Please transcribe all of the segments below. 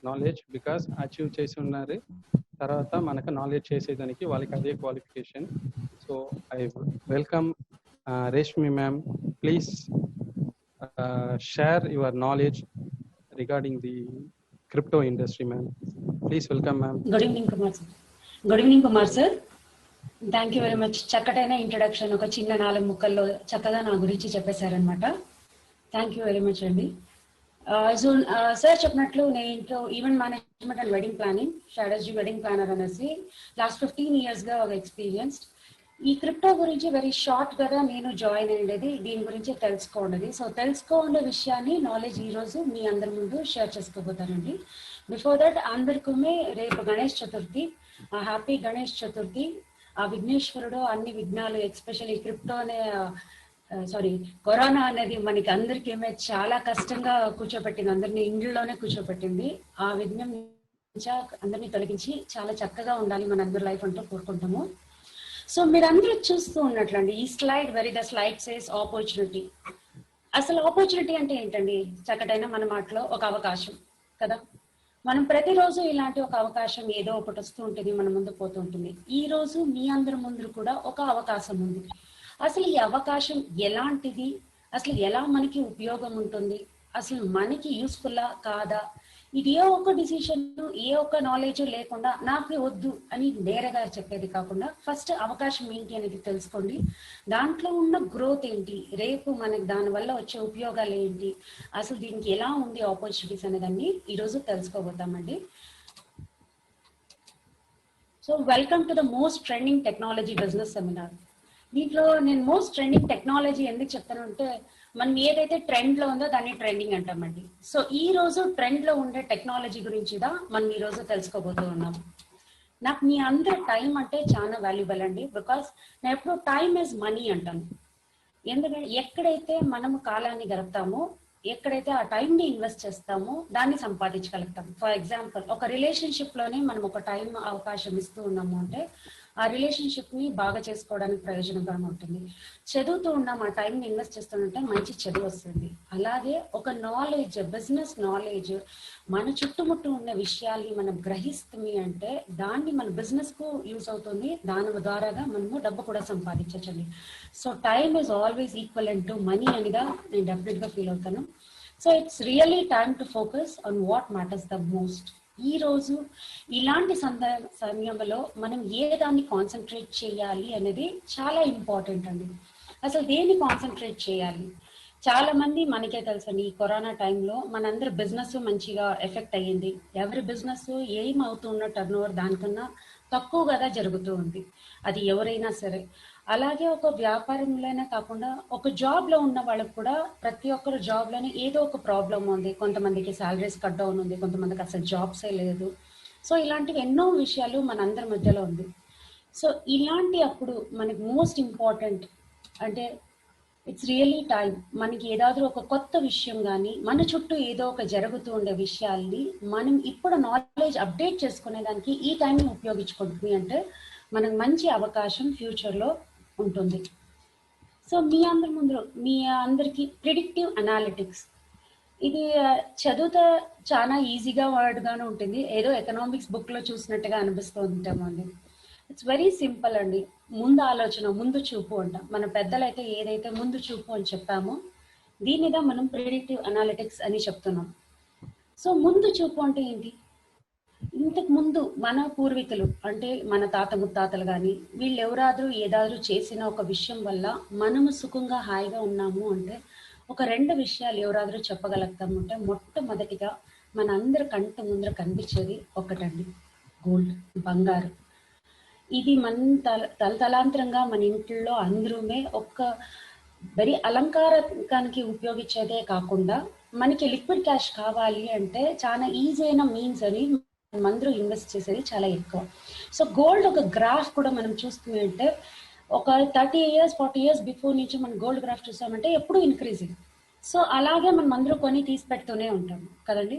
Knowledge because achieve చేసి ఉన్నారు. తర్వాత మనకు నాలెడ్జ్ చేసేదానికి వాళ్ళకి అదే qualification. So I welcome Reshmi ma'am. Please share your knowledge regarding the crypto industry, ma'am. Please welcome, ma'am. Good evening, Kumar sir. Good evening, Kumar sir. Thank you very much. చక్కటైన introduction ఒక చిన్న 4 ముక్కల్లో చక్కగా నా గురించి చెప్పేశారనమాట. థ్యాంక్ యూ వెరీ మచ్ అండి. So sir చెప్పినట్లు నేను event management and wedding planning, strategy wedding planner అనేసి లాస్ట్ 15 yearsగా ఒక ఎక్స్పీరియన్స్డ్. ఈ క్రిప్టో గురించి వెరీ షార్ట్ గా నేను జాయిన్ అయ్యేది, దీని గురించి తెలుసుకోండి. సో తెలుసుకోండే విషయాన్ని నాలెడ్జ్ ఈరోజు మీ అందరి ముందు షేర్ చేసుకోబోతానండి. బిఫోర్ దట్ అందరికీ రేపు గణేష్ చతుర్థి, హ్యాపీ గణేష్ చతుర్థి. ఆ విఘ్నేశ్వరుడు అన్ని విఘ్నాలు ఎస్పెషల్లీ క్రిప్టో అనే కరోనా అనేది మనకి అందరికీ చాలా కష్టంగా కూర్చోబెట్టింది, అందరినీ ఇండ్లలోనే కూర్చోబెట్టింది. ఆ విఘ్నం అందరినీ తొలగించి చాలా చక్కగా ఉండాలి మన అందరి లైఫ్ అంటూ కోరుకుంటాము. సో మీరందరూ చూస్తూ ఉన్నట్లండి ఈ slide, the slide says opportunity. అసలు ఆపర్చునిటీ అంటే ఏంటండి? చక్కటైన మన మాటలో ఒక అవకాశం కదా. మనం ప్రతిరోజు ఇలాంటి ఒక అవకాశం ఏదో ఒకటి వస్తూ ఉంటుంది, మన ముందు పోతూ ఉంటుంది. ఈ రోజు మీ అందరి ముందు కూడా ఒక అవకాశం ఉంది. అసలు ఈ అవకాశం ఎలాంటిది, అసలు ఎలా మనకి ఉపయోగం ఉంటుంది, అసలు మనకి యూస్ఫుల్లా కాదా, ఇది ఏ ఒక్క డిసిషన్ ఏ ఒక్క నాలెడ్జ్ లేకుండా నాకు వద్దు అని నేరగా చెప్పేది కాకుండా ఫస్ట్ అవకాశం ఏంటి అనేది తెలుసుకోండి. దాంట్లో ఉన్న గ్రోత్ ఏంటి, రేపు మనకి దానివల్ల వచ్చే ఉపయోగాలు ఏంటి, అసలు దీనికి ఎలా ఉంది ఆపర్చునిటీస్ అనేదాన్ని ఈరోజు తెలుసుకోబోతామండి. So welcome to the most trending technology business seminar. దీంట్లో నేను మోస్ట్ ట్రెండింగ్ టెక్నాలజీ ఎందుకు చెప్తానంటే, మనం ఏదైతే ట్రెండ్ లో ఉందో దాన్ని ట్రెండింగ్ అంటామండి. సో ఈ రోజు ట్రెండ్ లో ఉండే టెక్నాలజీ గురించి మనం ఈ రోజు తెలుసుకోబోతూ ఉన్నాం. నాకు మీ అందరి టైం అంటే చాలా వాల్యుబుల్ అండి, బికాస్ నేను ఎప్పుడు టైం ఇస్ మనీ అంటాను. ఎందుకంటే ఎక్కడైతే మనము కాలాన్ని గడుపుతామో, ఎక్కడైతే ఆ టైంని ఇన్వెస్ట్ చేస్తామో దాన్ని సంపాదించగలుగుతాం. ఫర్ ఎగ్జాంపుల్ ఒక రిలేషన్షిప్ లోనే మనం ఒక టైం అవకాశం ఇస్తూ ఉన్నాము అంటే ఆ రిలేషన్షిప్ ని బాగా చేసుకోవడానికి ప్రయోజనకరంగా ఉంటుంది. చదువుతూ ఉన్నాం, ఆ టైంని ఇన్వెస్ట్ చేస్తుంటే మంచి చదువు వస్తుంది. అలాగే ఒక నాలెడ్జ్, బిజినెస్ నాలెడ్జ్, మన చుట్టుముట్టు ఉన్న విషయాల్ని మనం గ్రహిస్తుంది అంటే దాన్ని మన బిజినెస్ కు యూజ్ అవుతుంది, దాని ద్వారాగా మనము డబ్బు కూడా సంపాదించండి. So time is always equal to money అనిగా నేను డెఫినెట్ గా ఫీల్ అవుతాను. So it's really time to focus on what matters the most. ఈ రోజు ఇలాంటి సమయంలో మనం ఏ దాన్ని కాన్సన్ట్రేట్ చేయాలి అనేది చాలా ఇంపార్టెంట్ అండి. అసలు దేన్ని కాన్సన్ట్రేట్ చేయాలి? చాలా మంది మనకే తెలుసండి, ఈ కరోనా టైంలో మనందరి బిజినెస్ మంచిగా ఎఫెక్ట్ అయ్యింది. ఎవరి బిజినెస్ ఏం అవుతున్న టర్న్ ఓవర్ దానికన్నా తక్కువగా జరుగుతూ ఉంది, అది ఎవరైనా సరే. అలాగే ఒక వ్యాపారంలోనే కాకుండా ఒక జాబ్ లో ఉన్న వాళ్ళకి కూడా ప్రతి ఒక్కరు జాబ్ లోనే ఏదో ఒక ప్రాబ్లం ఉంది. కొంతమందికి శాలరీస్ కట్ డౌన్ ఉంది, కొంతమందికి అసలు జాబ్సే లేదు. సో ఇలాంటివి ఎన్నో విషయాలు మన అందరి మధ్యలో ఉంది. సో ఇలాంటి అప్పుడు మనకి మోస్ట్ ఇంపార్టెంట్ అంటే ఇట్స్ రియల్లీ టైం. మనకి ఏదాದ್ರೂ ఒక కొత్త విషయం కానీ మన చుట్టూ ఏదో ఒక జరుగుతూ ఉండే విషయాల్ని మనం ఇప్పుడు నాలెడ్జ్ అప్డేట్ చేసుకునే దానికి ఈ టైంని ఉపయోగించుకుంటుంది అంటే మనకు మంచి అవకాశం ఫ్యూచర్ లో ఉంటుంది. సో మీ అందరికి ప్రిడిక్టివ్ అనాలిటిక్స్, ఇది చదువుతా చాలా ఈజీగా వర్డ్గానే ఉంటుంది, ఏదో ఎకనామిక్స్ బుక్ లో చూసినట్టుగా అనిపిస్తూ ఉంటాము అండి. ఇట్స్ వెరీ సింపుల్ అండి. ముందు ఆలోచన, ముందు చూపు అంటాం. మన పెద్దలైతే ఏదైతే ముందు చూపు అని చెప్పామో దీనిగా మనం ప్రిడిక్టివ్ అనాలిటిక్స్ అని చెప్తున్నాం. సో ముందు చూపు అంటే ఏంటి? ఇంతకు ముందు మన పూర్వీకులు అంటే మన తాత ముత్తాతలు కానీ వీళ్ళు ఎవరాದ್ರೂ ఏదాದ್ರೂ చేసిన ఒక విషయం వల్ల మనము సుఖంగా హాయిగా ఉన్నాము అంటే ఒక 2 విషయాలు ఎవరాದ್ರೂ చెప్పగలుగుతాము అంటే, మొట్టమొదటిగా మన అందరి కంట ముందర కనిపించేది ఒకటండి, గోల్డ్, బంగారు. ఇది మన తలతలాంతరంగా మన ఇంట్లో అందరూమే ఒక వెరీ అలంకారానికి ఉపయోగించేదే కాకుండా మనకి లిక్విడ్ క్యాష్ కావాలి అంటే చాలా ఈజీ అయిన మీన్స్ అని అందరూ ఇన్వెస్ట్ చేసేది చాలా ఎక్కువ. సో గోల్డ్ ఒక గ్రాఫ్ కూడా మనం చూస్తుంది అంటే ఒక 30 years 40 years బిఫోర్ నుంచి మనం గోల్డ్ గ్రాఫ్ చూసామంటే ఎప్పుడు ఇంక్రీజింగ్. సో అలాగే మనం అందరూ కొని తీసి పెడుతూనే ఉంటాము కదండి.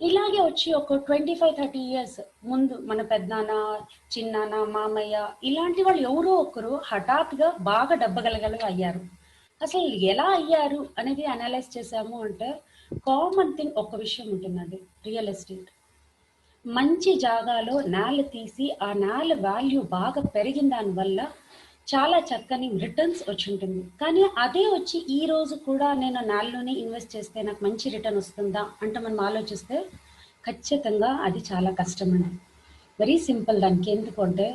ఇలాగే వచ్చి ఒక 25-30 years ముందు మన పెద్దనాన్న, చిన్నాన్న, మామయ్య ఇలాంటి వాళ్ళు ఎవరో ఒకరు హఠాత్తుగా బాగా డబ్బగలగలు అయ్యారు. అసలు ఎలా అయ్యారు అనేది అనలైజ్ చేసాము అంటే కామన్ థింగ్ ఒక విషయం ఉంటుందండి, రియల్ ఎస్టేట్. మంచి జాగాలో నేల తీసి ఆ నేల వాల్యూ బాగా పెరిగిన దానివల్ల చాలా చక్కని రిటర్న్స్ వచ్చి ఉంటుంది. కానీ అదే వచ్చి ఈ రోజు కూడా నేను నేలలోనే ఇన్వెస్ట్ చేస్తే నాకు మంచి రిటర్న్ వస్తుందా అంటే మనం ఆలోచిస్తే ఖచ్చితంగా అది చాలా కష్టమండి. Very simple. దానికి ఎందుకంటే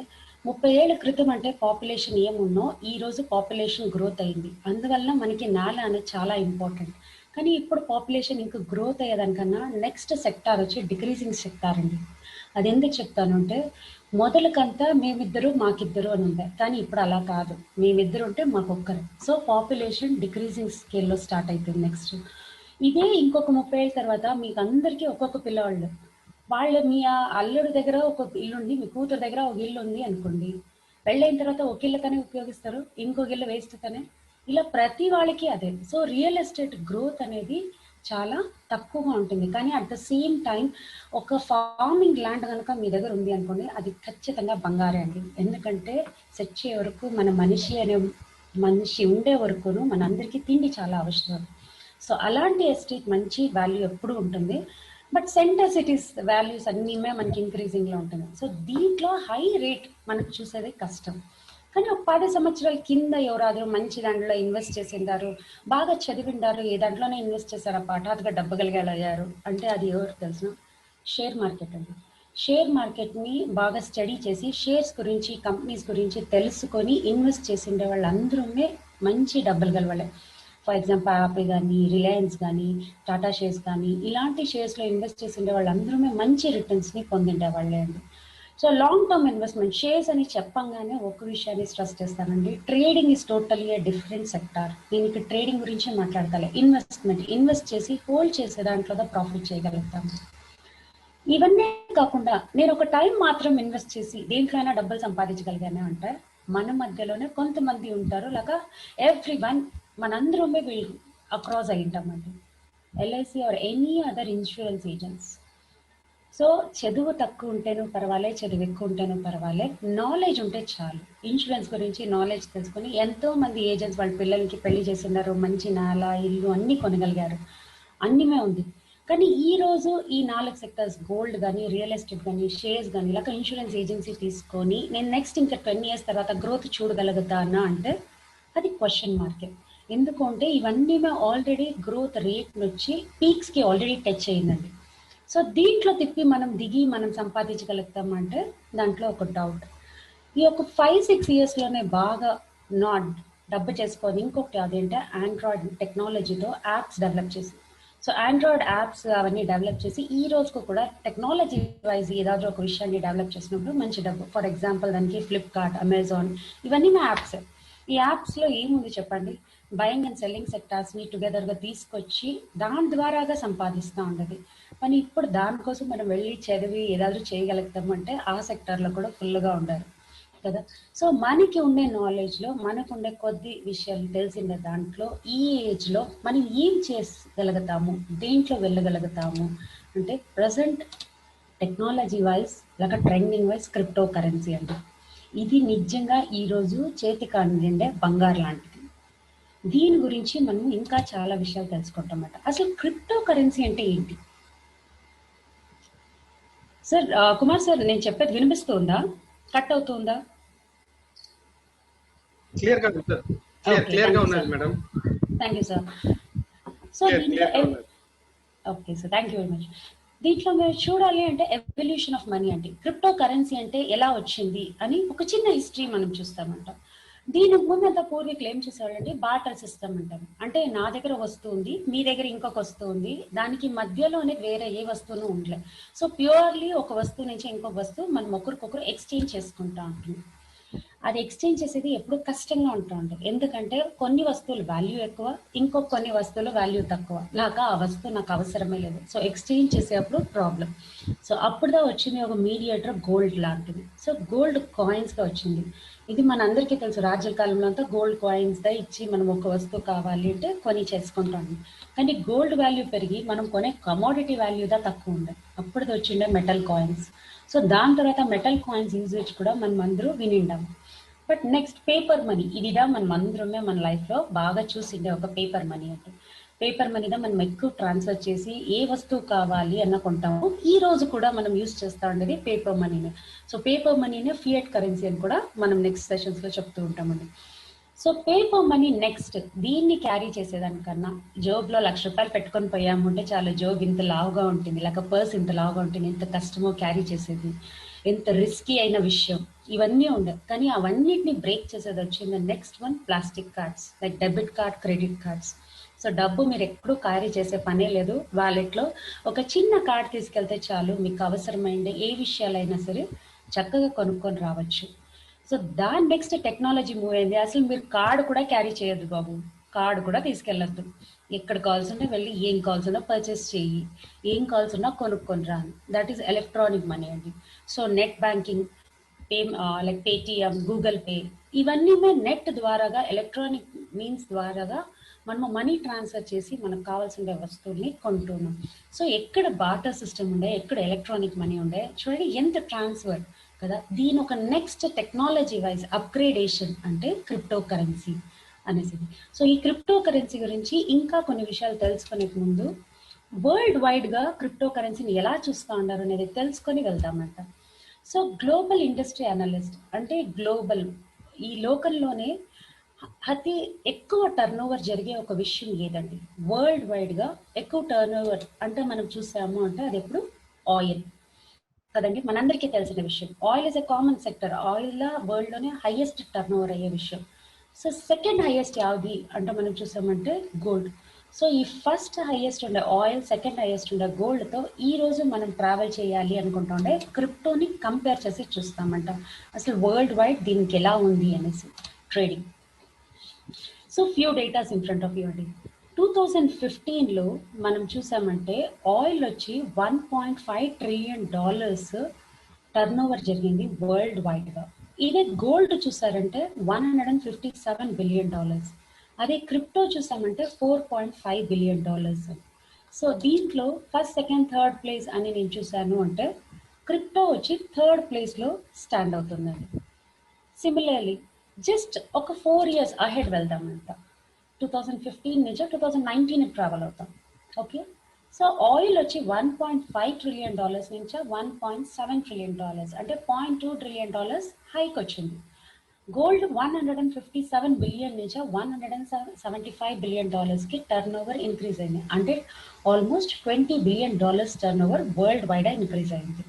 30 ఏళ్ల క్రితం అంటే పాపులేషన్ ఏమున్నో ఈ రోజు పాపులేషన్ గ్రోత్ అయింది. అందువల్ల మనకి నేల అనేది చాలా ఇంపార్టెంట్. కానీ ఇప్పుడు పాపులేషన్ ఇంకా గ్రోత్ అయ్యేదానికన్నా నెక్స్ట్ సెక్టార్ వచ్చి డిక్రీజింగ్ సెక్టార్ అండి. అది ఎందుకు చెప్తాను అంటే, మొదలకంతా మేమిద్దరు మాకిద్దరు అని ఉండే, కానీ ఇప్పుడు అలా కాదు, మేమిద్దరు ఉంటే మాకొక్కరు. సో పాపులేషన్ డిక్రీజింగ్ స్కేల్లో స్టార్ట్ అవుతుంది నెక్స్ట్. ఇదే ఇంకొక 30 ఏళ్ళ తర్వాత మీకు అందరికీ ఒక్కొక్క పిల్లవాళ్ళు, మీ అల్లుడి దగ్గర ఒక ఇల్లు ఉంది, మీ కూతురు దగ్గర ఒక ఇల్లు ఉంది అనుకోండి. పెళ్ళైన తర్వాత ఒక ఇళ్ళకనే ఉపయోగిస్తారు, ఇంకొక ఇల్లు వేస్ట్ కనే, ఇలా ప్రతి వాళ్ళకి అదే. సో రియల్ ఎస్టేట్ గ్రోత్ అనేది చాలా తక్కువగా ఉంటుంది. కానీ అట్ ద సేమ్ టైం ఒక ఫార్మింగ్ ల్యాండ్ కనుక మీ దగ్గర ఉంది అనుకోండి, అది ఖచ్చితంగా బంగారే అండి. ఎందుకంటే చచ్చే వరకు మనిషి ఉండే వరకును మనందరికీ తిండి చాలా అవసరం. సో అలాంటి ఎస్టేట్ మంచి వాల్యూ ఎప్పుడు ఉంటుంది. బట్ సెంటర్ సిటీస్ వాల్యూస్ అన్నీ మనకి ఇంక్రీజింగ్ లో ఉంటుంది. సో దీంట్లో హై రేట్ మనకు చూసేది కష్టం. కానీ ఒక 10 సంవత్సరాల కింద ఎవరాದರೂ మంచి దాంట్లో ఇన్వెస్ట్ చేసిండారు, బాగా చదివిండారు, ఏ దాంట్లోనే ఇన్వెస్ట్ చేశారు, హఠాత్తుగా డబ్బగలిగారు అంటే అది ఎవరు తెలిసిన? షేర్ మార్కెట్ అండి. షేర్ మార్కెట్ని బాగా స్టడీ చేసి షేర్స్ గురించి, కంపెనీస్ గురించి తెలుసుకొని ఇన్వెస్ట్ చేసిండే వాళ్ళందరూ మంచి డబ్బులు గలవాళ్ళే. ఫర్ ఎగ్జాంపుల్ యాపిల్ కానీ, రిలయన్స్ కానీ, టాటా షేర్స్ కానీ, ఇలాంటి షేర్స్లో ఇన్వెస్ట్ చేసిండే వాళ్ళందరూ మంచి రిటర్న్స్ని పొందిండే వాళ్ళే అండి. So long term investment shares అని చెప్పంగానే ఒక విషయాన్ని స్ట్రెస్ చేస్తానండి, trading is totally a different sector. నేను ఇక్కడ ట్రేడింగ్ గురించి మాట్లాడతాను. ఇన్వెస్ట్ చేసి హోల్డ్ చేసే దాంట్లో ప్రాఫిట్ చేయగలుగుతాము. ఇవన్నీ కాకుండా నేను ఒక టైం మాత్రం ఇన్వెస్ట్ చేసి దేంట్లో అయినా డబ్బులు సంపాదించగలిగాను అంటే, మన మధ్యలోనే కొంతమంది ఉంటారు, లాగా ఎవ్రీ వన్ మనందరూ వీళ్ళు అక్రాస్ అయి ఉంటామండి. LIC or any other insurance agents. So చదువు తక్కువ ఉంటేనూ పర్వాలే, చదువు ఎక్కువ ఉంటేనూ పర్వాలే, నాలెడ్జ్ ఉంటే చాలు. ఇన్సూరెన్స్ గురించి నాలెడ్జ్ తెలుసుకుని ఎంతో మంది ఏజెంట్స్ వాళ్ళ పిల్లలకి పెళ్లి చేసినారు, మంచి నేల, ఇల్లు అన్నీ కొనగలిగారు, అన్నీమే ఉంది. కానీ ఈ రోజు ఈ 4 సెక్టర్స్, గోల్డ్ కానీ, రియల్ ఎస్టేట్ కానీ, షేర్స్ కానీ, ఇలాగ ఇన్సూరెన్స్ ఏజెన్సీ తీసుకొని నేను నెక్స్ట్ ఇంకా 10 years తర్వాత గ్రోత్ చూడగలుగుతానా అంటే అది క్వశ్చన్ మార్కే. ఎందుకంటే ఇవన్నీ ఆల్రెడీ గ్రోత్ రేట్ నుంచి పీక్స్కి ఆల్రెడీ టచ్ అయిందండి. సో దీంట్లో తిప్పి మనం దిగి మనం సంపాదించగలుగుతామంటే దాంట్లో ఒక డౌట్. ఈ ఒక 5-6 yearsలోనే బాగా డబ్బు చేసుకొని ఇంకొకటి అదేంటే ఆండ్రాయిడ్ టెక్నాలజీతో యాప్స్ డెవలప్ చేసి, సో ఆండ్రాయిడ్ యాప్స్ అవన్నీ డెవలప్ చేసి ఈ రోజుకు కూడా టెక్నాలజీ వైజ్ ఏదాದರೂ ఒక విషయాన్ని డెవలప్ చేసినప్పుడు మంచి డబ్బు. ఫర్ ఎగ్జాంపుల్ దానికి ఫ్లిప్కార్ట్, అమెజాన్ ఇవన్నీ మా యాప్స్. ఈ యాప్స్లో ఏముంది చెప్పండి? బయింగ్ అండ్ సెల్లింగ్ సెక్టార్స్ని టుగెదర్గా తీసుకొచ్చి దాని ద్వారాగా సంపాదిస్తూ ఉండదు. కానీ ఇప్పుడు దానికోసం మనం వెళ్ళి చదివి ఏదాದರೂ చేయగలుగుతామంటే ఆ సెక్టార్లో కూడా ఫుల్గా ఉండాలి కదా. సో మనకి ఉండే నాలెడ్జ్లో మనకు ఉండే కొద్ది విషయాలు తెలిసిండే దాంట్లో ఈ ఏజ్లో మనం ఏం చేయగలుగుతాము, దేంట్లో వెళ్ళగలుగుతాము అంటే ప్రజెంట్ టెక్నాలజీ వైజ్ లేక ట్రెండింగ్ వైజ్ క్రిప్టో కరెన్సీ అండి. ఇది నిజంగా ఈరోజు చేతికి అందిండే బంగారు లాంటిది. దీని గురించి మనం ఇంకా చాలా విషయాలు తెలుసుకుంటామట. అసలు క్రిప్టో కరెన్సీ అంటే ఏంటి? సార్ కుమార్ సార్, నేను చెప్పేది వినిపిస్తుందా? కట్ అవుతుందా? క్లియర్ గా ఉంది సార్. క్లియర్ గా ఉన్నది madam. Thank you sir. So okay sir, thank you very much. దీంట్లో మీరు చూడాలి అంటే ఎవల్యూషన్ ఆఫ్ మనీ అంటే క్రిప్టో కరెన్సీ అంటే ఎలా వచ్చింది అని ఒక చిన్న హిస్టరీ మనం చూస్తామంట. దీనికి ముందంతా పూర్వీకులు ఏం చేసేవాళ్ళంటే బార్టర్ సిస్టమ్ అంటారు. అంటే నా దగ్గర వస్తువు ఉంది, మీ దగ్గర ఇంకొక వస్తువు ఉంది, దానికి మధ్యలోనే వేరే ఏ వస్తువును ఉండలే. సో ప్యూర్లీ ఒక వస్తువు నుంచి ఇంకొక వస్తువు మనం ఒకరికొకరు ఎక్స్చేంజ్ చేసుకుంటా ఉంటుంది. అది ఎక్స్చేంజ్ చేసేది ఎప్పుడు కష్టంగా ఉంటూ ఉంటుంది. ఎందుకంటే కొన్ని వస్తువులు వాల్యూ ఎక్కువ, ఇంకొక కొన్ని వస్తువులు వాల్యూ తక్కువ, లాగా ఆ వస్తువు నాకు అవసరమే లేదు. సో ఎక్స్చేంజ్ చేసేటప్పుడు ప్రాబ్లం. సో అప్పుడుదా వచ్చింది ఒక మీడియేటర్ గోల్డ్ లాంటిది. సో గోల్డ్ కాయిన్స్గా వచ్చింది. ఇది మన అందరికీ తెలుసు, రాజ్యాల కాలంలో అంతా గోల్డ్ కాయిన్స్ దా ఇచ్చి మనం ఒక వస్తువు కావాలి అంటే కొని చేసుకుంటాం. కానీ గోల్డ్ వాల్యూ పెరిగి మనం కొనే కమోడిటీ వాల్యూదా తక్కువ ఉండే, అప్పుడుది వచ్చిండే మెటల్ కాయిన్స్. సో దాని తర్వాత మెటల్ కాయిన్స్ యూజేజ్ కూడా మనం అందరూ వినిండాము. బట్ నెక్స్ట్ పేపర్ మనీ, ఇదిదా మనం అందరమే మన లైఫ్లో బాగా చూసిండే ఒక పేపర్ మనీ అంటే. పేపర్ మనీగా మనం ఎక్కువ ట్రాన్స్ఫర్ చేసి ఏ వస్తువు కావాలి అన్న కొంటాము. ఈ రోజు కూడా మనం యూజ్ చేస్తా ఉండేది పేపర్ మనీని. సో పేపర్ మనీని ఫియట్ కరెన్సీ అని కూడా మనం నెక్స్ట్ సెషన్స్ లో చెప్తూ ఉంటామండి. సో పేపర్ మనీ నెక్స్ట్, దీన్ని క్యారీ చేసేదానికన్నా జోబ్ లో ₹1,00,000 పెట్టుకొని పోయాము అంటే చాలా జోబ్ ఇంత లావుగా ఉంటుంది, లేక పర్స్ ఇంత లావుగా ఉంటుంది, ఎంత కష్టమో క్యారీ చేసేది, ఎంత రిస్కీ అయిన విషయం, ఇవన్నీ ఉండదు. కానీ అవన్నిటిని బ్రేక్ చేసేది వచ్చింది next one, plastic cards like debit card, credit cards. So డబ్బు మీరు ఎప్పుడూ క్యారీ చేసే పనే లేదు. వాలెట్లో ఒక చిన్న కార్డ్ తీసుకెళ్తే చాలు, మీకు అవసరమైన ఏ విషయాలైనా సరే చక్కగా కొనుక్కొని రావచ్చు. సో దాని నెక్స్ట్ టెక్నాలజీ మూవ్ అయింది. అసలు మీరు కార్డు కూడా క్యారీ చేయొద్దు బాబు, కార్డు కూడా తీసుకెళ్ళొద్దు. ఎక్కడ కాల్స్ ఉన్నా వెళ్ళి ఏం కాల్స్ ఉన్నా పర్చేస్ చెయ్యి, ఏం కాల్స్ ఉన్నా కొనుక్కొని రాను. దట్ ఈస్ ఎలక్ట్రానిక్ మనీ అండి. So net banking, like Paytm, Google pay, ఇవన్నీ నెట్ ద్వారాగా, ఎలక్ట్రానిక్ మీన్స్ ద్వారాగా మనము మనీ ట్రాన్స్ఫర్ చేసి మనకు కావాల్సిన వస్తువుల్ని కొంటున్నాం. సో ఎక్కడ బార్టర్ సిస్టమ్ ఉండే, ఎక్కడ ఎలక్ట్రానిక్ మనీ ఉండే, చూడండి ఎంత ట్రాన్స్ఫర్ కదా. దీని ఒక నెక్స్ట్ టెక్నాలజీ వైజ్ అప్గ్రేడేషన్ అంటే క్రిప్టో కరెన్సీ అనేసి. సో ఈ క్రిప్టో కరెన్సీ గురించి ఇంకా కొన్ని విషయాలు తెలుసుకునే ముందు వరల్డ్ వైడ్ గా క్రిప్టో కరెన్సీని ఎలా చూస్తూ ఉన్నారు అనేది తెలుసుకొని వెళ్దామంట. సో గ్లోబల్ ఇండస్ట్రీ అనలిస్ట్ అంటే గ్లోబల్, ఈ లోకల్లోనే అతి ఎక్కువ టర్న్ ఓవర్ జరిగే ఒక విషయం ఏదండి, వరల్డ్ వైడ్ గా ఎక్కువ టర్న్ ఓవర్ అంటే మనం చూసాము అంటే అది ఎప్పుడు ఆయిల్ కదండి. మనందరికీ తెలిసిన విషయం, oil is a common sector. Oil world లోనే హైయెస్ట్ టర్న్ ఓవర్ అయ్యే విషయం. సో సెకండ్ హైయెస్ట్ యావది అంటే మనం చూసామంటే గోల్డ్. సో ఈ ఫస్ట్ హైయెస్ట్ ఉండే ఆయిల్, సెకండ్ హైయెస్ట్ ఉండే గోల్డ్ తో ఈ రోజు మనం ట్రావెల్ చేయాలి అనుకుంటా ఉండే క్రిప్టోని కంపేర్ చేసి చూస్తామంట. అసలు వరల్డ్ వైడ్ దీనికి ఎలా ఉంది అనేసి trading. So few datas in front of you అండి. 2015లో మనం చూసామంటే ఆయిల్ వచ్చి $1.5 ట్రిలియన్ టర్న్ ఓవర్ జరిగింది వరల్డ్ వైడ్ గా. ఇదే గోల్డ్ చూసారంటే $157 బిలియన్. అదే క్రిప్టో చూసామంటే $4.5 బిలియన్. సో దీంట్లో ఫస్ట్, సెకండ్, థర్డ్ ప్లేస్ అని నేను చూసాను అంటే క్రిప్టో వచ్చి థర్డ్ ప్లేస్ లో స్టాండ్ అవుతుందండి. సిమిలర్లీ జస్ట్ ఒక 4 years అహెడ్ వెళ్దామంట. 2015 నుంచి 2019 ట్రావెల్ అవుతాం. ఓకే, సో ఆయిల్ వచ్చి $1.5 ట్రిలియన్ నుంచి $1.7 ట్రిలియన్ అంటే $0.2 ట్రిలియన్ హైక్ వచ్చింది. గోల్డ్ 157 బిలియన్ నుంచి 175 బిలియన్ కి టర్న్ ఓవర్ ఇంక్రీజ్ అయింది. అంటే almost $20 billion turn over world wide increase అయింది.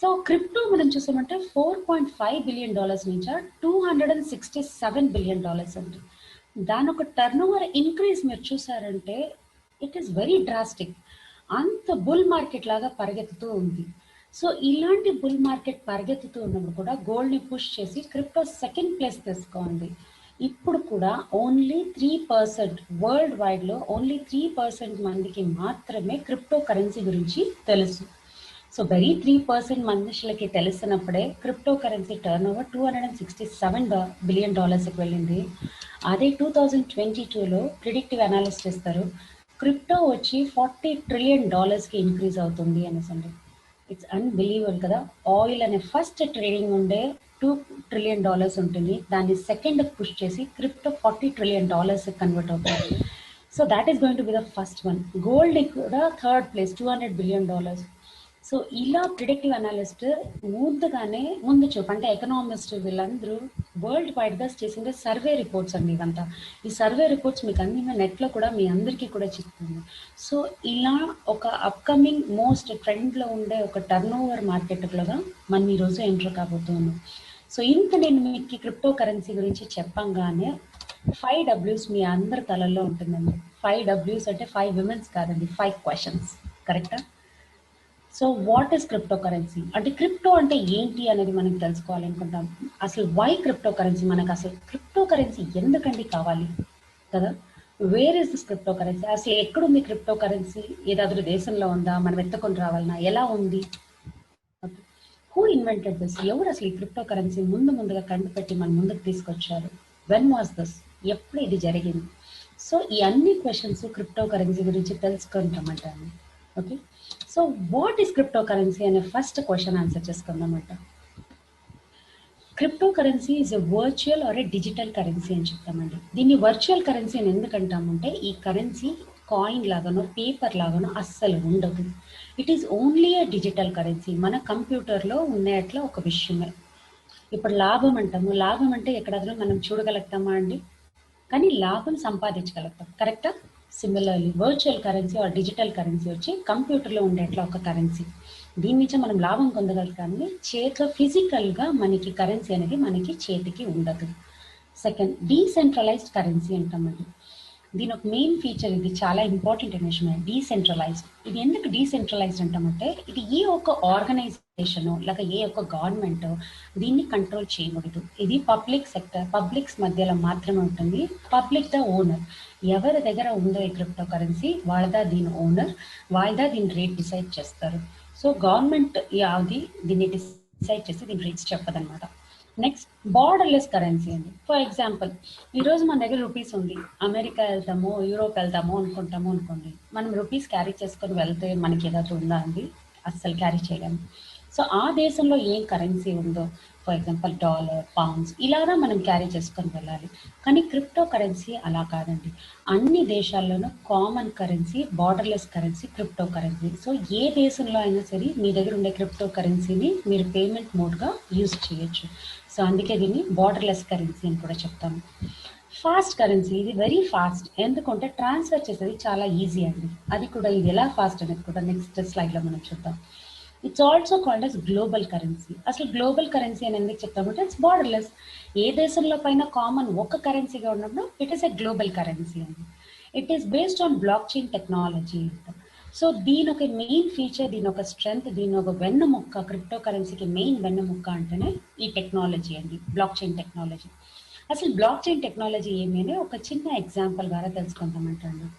సో క్రిప్టో మనం చూసామంటే $4.5 బిలియన్ నుంచి $267 బిలియన్ అండి. దాని ఒక టర్న్ ఓవర్ ఇంక్రీజ్ మీరు చూసారంటే ఇట్ ఈస్ వెరీ డ్రాస్టిక్. అంత బుల్ మార్కెట్ లాగా పరిగెత్తుతూ ఉంది. సో ఇలాంటి బుల్ మార్కెట్ పరిగెత్తుతూ ఉన్నప్పుడు కూడా గోల్డ్ ని పుష్ చేసి క్రిప్టో సెకండ్ ప్లేస్ తీసుకోండి. ఇప్పుడు కూడా ఓన్లీ 3% వరల్డ్ వైడ్ లో ఓన్లీ 3% మందికి మాత్రమే క్రిప్టో కరెన్సీ గురించి తెలుసు. సో వెరీ 3% మనుషులకి తెలిసినప్పుడే cryptocurrency turnover $267 billion వెళ్ళింది. అదే 2022లో ప్రిడిక్టివ్ అనాలిసిస్ చేస్తారు, క్రిప్టో వచ్చి $40 ట్రిలియన్ కి ఇంక్రీజ్ అవుతుంది అనేసి అండి. ఇట్స్ అన్బిలీవబుల్ కదా. ఆయిల్ అనే ఫస్ట్ ట్రేడింగ్ ఉండే $2 ట్రిలియన్ ఉంటుంది, దాన్ని సెకండ్ పుష్ చేసి క్రిప్టో $40 ట్రిలియన్ కన్వర్ట్ అవుతుంది. So that is going to be the first one. Gold కూడా థర్డ్ ప్లేస్ $200 బిలియన్. సో ఇలా ప్రిడిక్టివ్ అనలిస్ట్ ముందు చూపు అంటే ఎకనామిస్ట్ వీళ్ళందరూ వరల్డ్ వైడ్ గా చేసిన సర్వే రిపోర్ట్స్ అండి ఇవంతా. ఈ సర్వే రిపోర్ట్స్ మీకు అన్ని నెట్ లో కూడా మీ అందరికీ కూడా చెప్తుంది. సో ఇలా ఒక అప్కమింగ్ మోస్ట్ ట్రెండ్ లో ఉండే ఒక టర్న్ ఓవర్ మార్కెట్ లాగా మనం ఈ రోజు ఎంటర్ కాబోతున్నాం. సో ఇంత నేను మీకు క్రిప్టో కరెన్సీ గురించి చెప్పంగానే 5 Ws మీ అందరి తలల్లో ఉంటుందండి. 5 Ws అంటే 5 విమెన్స్ కాదండి, 5 క్వశ్చన్స్. కరెక్టా? So what is crypto currency అంటే క్రిప్టో అంటే ఏంటి అనేది మనం తెలుసుకోవాలనుకుంటాం. అసలు వై క్రిప్టో కరెన్సీ, మనకు అసలు క్రిప్టో కరెన్సీ ఎందుకండి కావాలి కదా. Where is this crypto currency, అసలు ఎక్కడుంది క్రిప్టో కరెన్సీ, ఏదాద్రు దేశంలో ఉందా, మనం ఎత్తుకొని రావాలన్నా, ఎలా ఉంది, హూ ఇన్వెంటెడ్ దిస్, ఎవరు అసలు ఈ క్రిప్టో కరెన్సీ ముందుగా కనిపెట్టి మన ముందుకు తీసుకొచ్చారు, వెన్ వాజ్ దిస్, ఎప్పుడు ఇది జరిగింది. సో ఈ అన్ని క్వశ్చన్స్ క్రిప్టో కరెన్సీ గురించి తెలుసుకుంటామంటాను. Okay, so what is cryptocurrency అనే ఫస్ట్ క్వశ్చన్ ఆన్సర్ చేసుకుందామంట. Cryptocurrency is a virtual or a digital currency అని చెప్తామండి. దీన్ని వర్చువల్ కరెన్సీ అని ఎందుకంటామంటే ఈ కరెన్సీ కాయిన్ లాగానో పేపర్ లాగానో అస్సలు ఉండదు. It is only A digital currency. మన కంప్యూటర్లో ఉండేట్లా ఒక విషయమే. ఇప్పుడు లాభం అంటాము, లాభం అంటే ఎక్కడైనా మనం చూడగలుగుతామా అండి? కానీ లాభం సంపాదించగలుగుతాం, కరెక్టా? Similarly virtual currency or digital currency వచ్చి కంప్యూటర్లో ఉండేట్లా ఒక కరెన్సీ. దీని నుంచి మనం లాభం పొందగలుగుతామని చేతిలో ఫిజికల్గా మనకి కరెన్సీ అనేది మనకి చేతికి ఉండదు. సెకండ్, డీసెంట్రలైజ్డ్ కరెన్సీ అంటామండి. దీని ఒక మెయిన్ ఫీచర్, ఇది చాలా ఇంపార్టెంట్ విషయం, డీసెంట్రలైజ్డ్. ఇది ఎందుకు డీసెంట్రలైజ్డ్ అంటామంటే ఇది ఏ ఒక్క ఆర్గనైజేషన్ లేక ఏ ఒక్క గవర్నమెంట్ దీన్ని కంట్రోల్ చేయకూడదు. ఇది పబ్లిక్ సెక్టర్, పబ్లిక్స్ మధ్యలో మాత్రమే ఉంటుంది. పబ్లిక్ ద ఓనర్, ఎవరి దగ్గర ఉందో ఈ క్రిప్టో కరెన్సీ వాళ్ళదా దీని ఓనర్, వాళ్ళదా దీని రేట్ డిసైడ్ చేస్తారు. సో గవర్నమెంట్ యావది దీన్ని డిసైడ్ చేసి దీని రేట్స్ చెప్పదన్నమాట. నెక్స్ట్, బార్డర్లెస్ కరెన్సీ అండి. ఫర్ ఎగ్జాంపుల్, ఈరోజు మన దగ్గర రూపీస్ ఉంది, అమెరికా వెళ్తాము, యూరోప్ వెళ్తాము అనుకోండి, మనం రూపీస్ క్యారీ చేసుకొని వెళ్తే మనకి ఏదైనా ఉందా అండి? అస్సలు క్యారీ చేయలేము. సో ఆ దేశంలో ఏం కరెన్సీ ఉందో, ఫర్ ఎగ్జాంపుల్ డాలర్, పౌండ్స్, ఇలాగా మనం క్యారీ చేసుకొని వెళ్ళాలి. కానీ క్రిప్టో కరెన్సీ అలా కాదండి. అన్ని దేశాల్లోనూ common currency, borderless currency cryptocurrency. So ఏ దేశంలో అయినా సరే మీ దగ్గర ఉండే క్రిప్టో కరెన్సీని మీరు పేమెంట్ మోడ్గా యూజ్ చేయొచ్చు. సో అందుకే దీన్ని బార్డర్లెస్ కరెన్సీ అని కూడా చెప్తాము. ఫాస్ట్ కరెన్సీ, ఇది వెరీ ఫాస్ట్, ఎందుకంటే ట్రాన్స్ఫర్ చేసేది చాలా ఈజీ అండి. అది కూడా ఇది ఎలా ఫాస్ట్ అనేది కూడా నెక్స్ట్ స్లైడ్లో మనం చూద్దాం. It's also called as global currency. అసలు గ్లోబల్ కరెన్సీ అని ఎందుకు చెప్తామంటే ఇట్స్ బార్డర్లెస్. ఏ దేశంలో పైన కామన్ ఒక కరెన్సీగా ఉన్నప్పుడు it is a global currency అండి. It is based on blockchain technology. So దీని ఒక మెయిన్ ఫీచర్, దీని ఒక స్ట్రెంగ్త్, దీని ఒక వెన్నెముక్క, క్రిప్టో కరెన్సీకి మెయిన్ వెన్నెముక్క అంటేనే ఈ టెక్నాలజీ అండి, బ్లాక్ చైన్ టెక్నాలజీ. అసలు బ్లాక్ చైన్ టెక్నాలజీ ఏమి అని ఒక చిన్న ఎగ్జాంపుల్ ద్వారా తెలుసుకుంటామంటండి.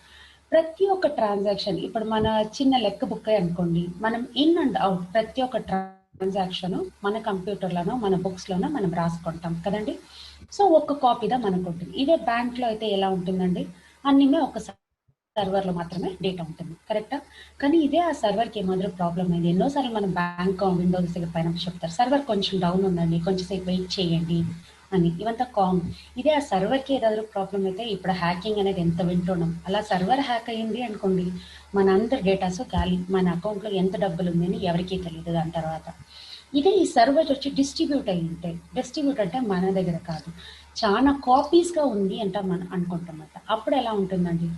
ప్రతి ఒక్క ట్రాన్సాక్షన్, ఇప్పుడు మన చిన్న లెక్క బుక్ అనుకోండి, మనం ఇన్ అండ్ అవుట్ ప్రతి ఒక్క ట్రాన్సాక్షన్ మన కంప్యూటర్లోనో మన బుక్స్లోనో మనం రాసుకుంటాం కదండి. సో ఒక్క కాపీదా మనకు ఉంటుంది. ఇదే బ్యాంక్లో అయితే ఎలా ఉంటుందండి, అన్నీ ఒక సర్వర్లో మాత్రమే డేటా ఉంటుంది, కరెక్టా? కానీ ఇదే ఆ సర్వర్కి ఏమాత్రం ప్రాబ్లం అయింది, ఎన్నోసార్లు మనం బ్యాంక్ విండోస్ దగ్గర పైన చెప్తారు, సర్వర్ కొంచెం డౌన్ ఉందండి, కొంచెం సేపు వెయిట్ చేయండి అని. ఇవంతా కామన్. ఇదే ఆ సర్వర్కి ఏదైనా ప్రాబ్లం అయితే, ఇప్పుడు హ్యాకింగ్ అనేది ఎంత వింటున్నాం, అలా సర్వర్ హ్యాక్ అయ్యింది అనుకోండి, మన అందరి డేటాస్ ఖాళీ, మన అకౌంట్లో ఎంత డబ్బులు ఉంది అని ఎవరికీ తెలియదు దాని తర్వాత. ఇదే ఈ సర్వర్ వచ్చి డిస్ట్రిబ్యూట్ అయ్యి ఉంటే, డిస్ట్రిబ్యూట్ అంటే మన దగ్గర కాదు, చాలా కాపీస్గా ఉంది అంట మనం అనుకుంటామంట. అప్పుడు ఎలా ఉంటుందండి?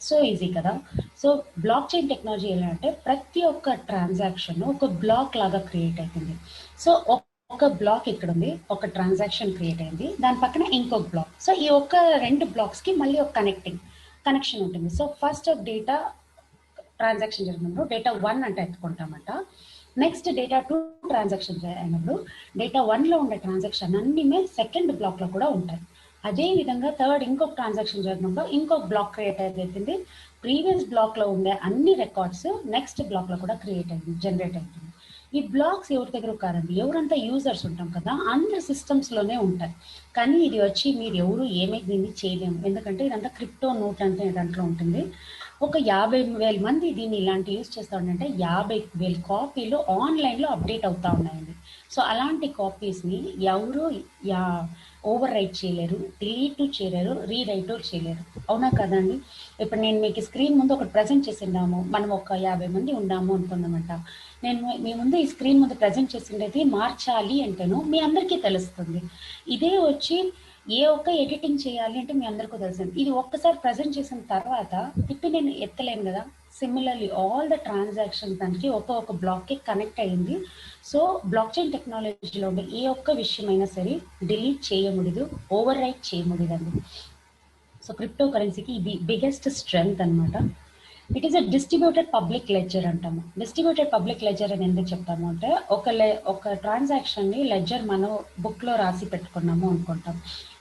సో ఈజీ కదా. సో బ్లాక్ చైన్ టెక్నాలజీ ఎలా అంటే ప్రతి ఒక్క ట్రాన్సాక్షన్ ఒక బ్లాక్ లాగా క్రియేట్ అవుతుంది. సో ఒక బ్లాక్ ఇక్కడ ఉంది, ఒక ట్రాన్సాక్షన్ క్రియేట్ అయింది, దాని పక్కన ఇంకొక బ్లాక్. సో ఈ ఒక్క రెండు బ్లాక్స్కి మళ్ళీ ఒక కనెక్షన్ ఉంటుంది. సో ఫస్ట్ డేటా ట్రాన్సాక్షన్ జరిగినప్పుడు డేటా 1 అంటే ఎత్తుకుంటామంట. నెక్స్ట్ డేటా 2 ట్రాన్సాక్షన్ అయినప్పుడు డేటా 1లో ఉండే ట్రాన్సాక్షన్ అన్నీ సెకండ్ బ్లాక్లో కూడా ఉంటాయి. అదే విధంగా థర్డ్ ఇంకొక ట్రాన్సాక్షన్ జరిగినప్పుడు ఇంకొక బ్లాక్ క్రియేట్ అవుతుంది. ప్రీవియస్ బ్లాక్లో ఉండే అన్ని రికార్డ్స్ నెక్స్ట్ బ్లాక్లో కూడా జనరేట్ అవుతుంది. ఈ బ్లాక్స్ ఎవరి దగ్గర కాదండి, ఎవరంతా యూజర్స్ ఉంటాం కదా, అందరి సిస్టమ్స్లోనే ఉంటాయి. కానీ ఇది వచ్చి మీరు ఎవరు ఏమీ దీన్ని చేయలేము, ఎందుకంటే ఇదంతా క్రిప్టో నోట్ అంటే దాంట్లో ఉంటుంది. ఒక 50,000 మంది దీన్ని ఇలాంటి యూజ్ చేస్తూ ఉంటే 50,000 కాపీలు ఆన్లైన్లో అప్డేట్ అవుతూ ఉన్నాయండి. సో అలాంటి కాపీస్ని ఎవరు ఓవర్ రైట్ చేయలేరు, డిలీట్ చేయలేరు, రీరైట్ చేయలేరు, అవునా కదండి? ఇప్పుడు నేను మీకు స్క్రీన్ ముందు ఒకటి ప్రజెంట్ చేసిండాము, మనం ఒక 50 మంది ఉన్నాము అనుకుందామంట. నేను మీ ముందు ఈ స్క్రీన్ ముందు ప్రజెంట్ చేసిండేది మార్చాలి అంటేను మీ అందరికీ తెలుస్తుంది. ఇదే వచ్చి ఏ ఒక్క ఎడిటింగ్ చేయాలి అంటే మీ అందరికీ తెలుస్తుంది. ఇది ఒక్కసారి ప్రజెంట్ చేసిన తర్వాత ఇప్పుడు నేను ఎత్తలేను కదా. సిమిలర్లీ ఆల్ ద ట్రాన్సాక్షన్ దానికి ఒక బ్లాక్కి కనెక్ట్ అయ్యింది. సో బ్లాక్ చైన్ టెక్నాలజీలో ఉండే ఏ ఒక్క విషయమైనా సరే డిలీట్ చేయముడిదు, ఓవర్ రైట్ చేయముడిదండి. సో క్రిప్టో కరెన్సీకి ఇది బిగ్గెస్ట్ స్ట్రెంగ్త్ అనమాట. It is a distributed public ledger అంటాము. డిస్ట్రిబ్యూటెడ్ పబ్లిక్ లెడ్జర్ అని ఎందుకు చెప్తాము అంటే ఒక ట్రాన్సాక్షన్ని లెడ్జర్ మనం బుక్లో రాసి పెట్టుకున్నాము అనుకుంటాం.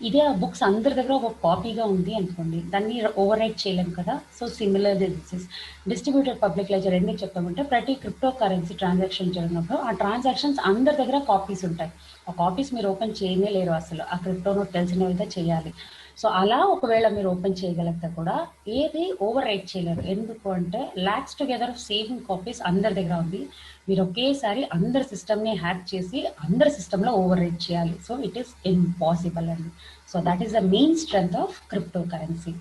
ఇదే ఆ బుక్స్ అందరి దగ్గర ఒక కాపీగా ఉంది అనుకోండి, దాన్ని ఓవర్ రైట్ చేయలేము కదా. So similar this is distributed public ledger ఎందుకు చెప్తామంటే ప్రతి క్రిప్టో కరెన్సీ ట్రాన్సాక్షన్ జరిగినప్పుడు ఆ ట్రాన్సాక్షన్స్ అందరి దగ్గర కాపీస్ ఉంటాయి. ఆ కాపీస్ మీరు ఓపెన్ చేయనే లేరు అసలు, ఆ క్రిప్టో నోట్ తెలిసిన విధంగా చేయాలి. సో అలా ఒకవేళ మీరు ఓపెన్ చేయగలిగితే కూడా ఏది ఓవర్ రైట్ చేయలేరు. ఎందుకు అంటే ల్యాక్స్ టుగెదర్ సేవింగ్ కాపీస్ అందరి దగ్గర ఉంది, మీరు ఒకేసారి అందరి సిస్టమ్ని హ్యాక్ చేసి అందరి సిస్టంలో ఓవర్ రైట్ చేయాలి. సో ఇట్ ఈస్ ఇంపాసిబుల్ అండి. So that is the main strength of crypto currency.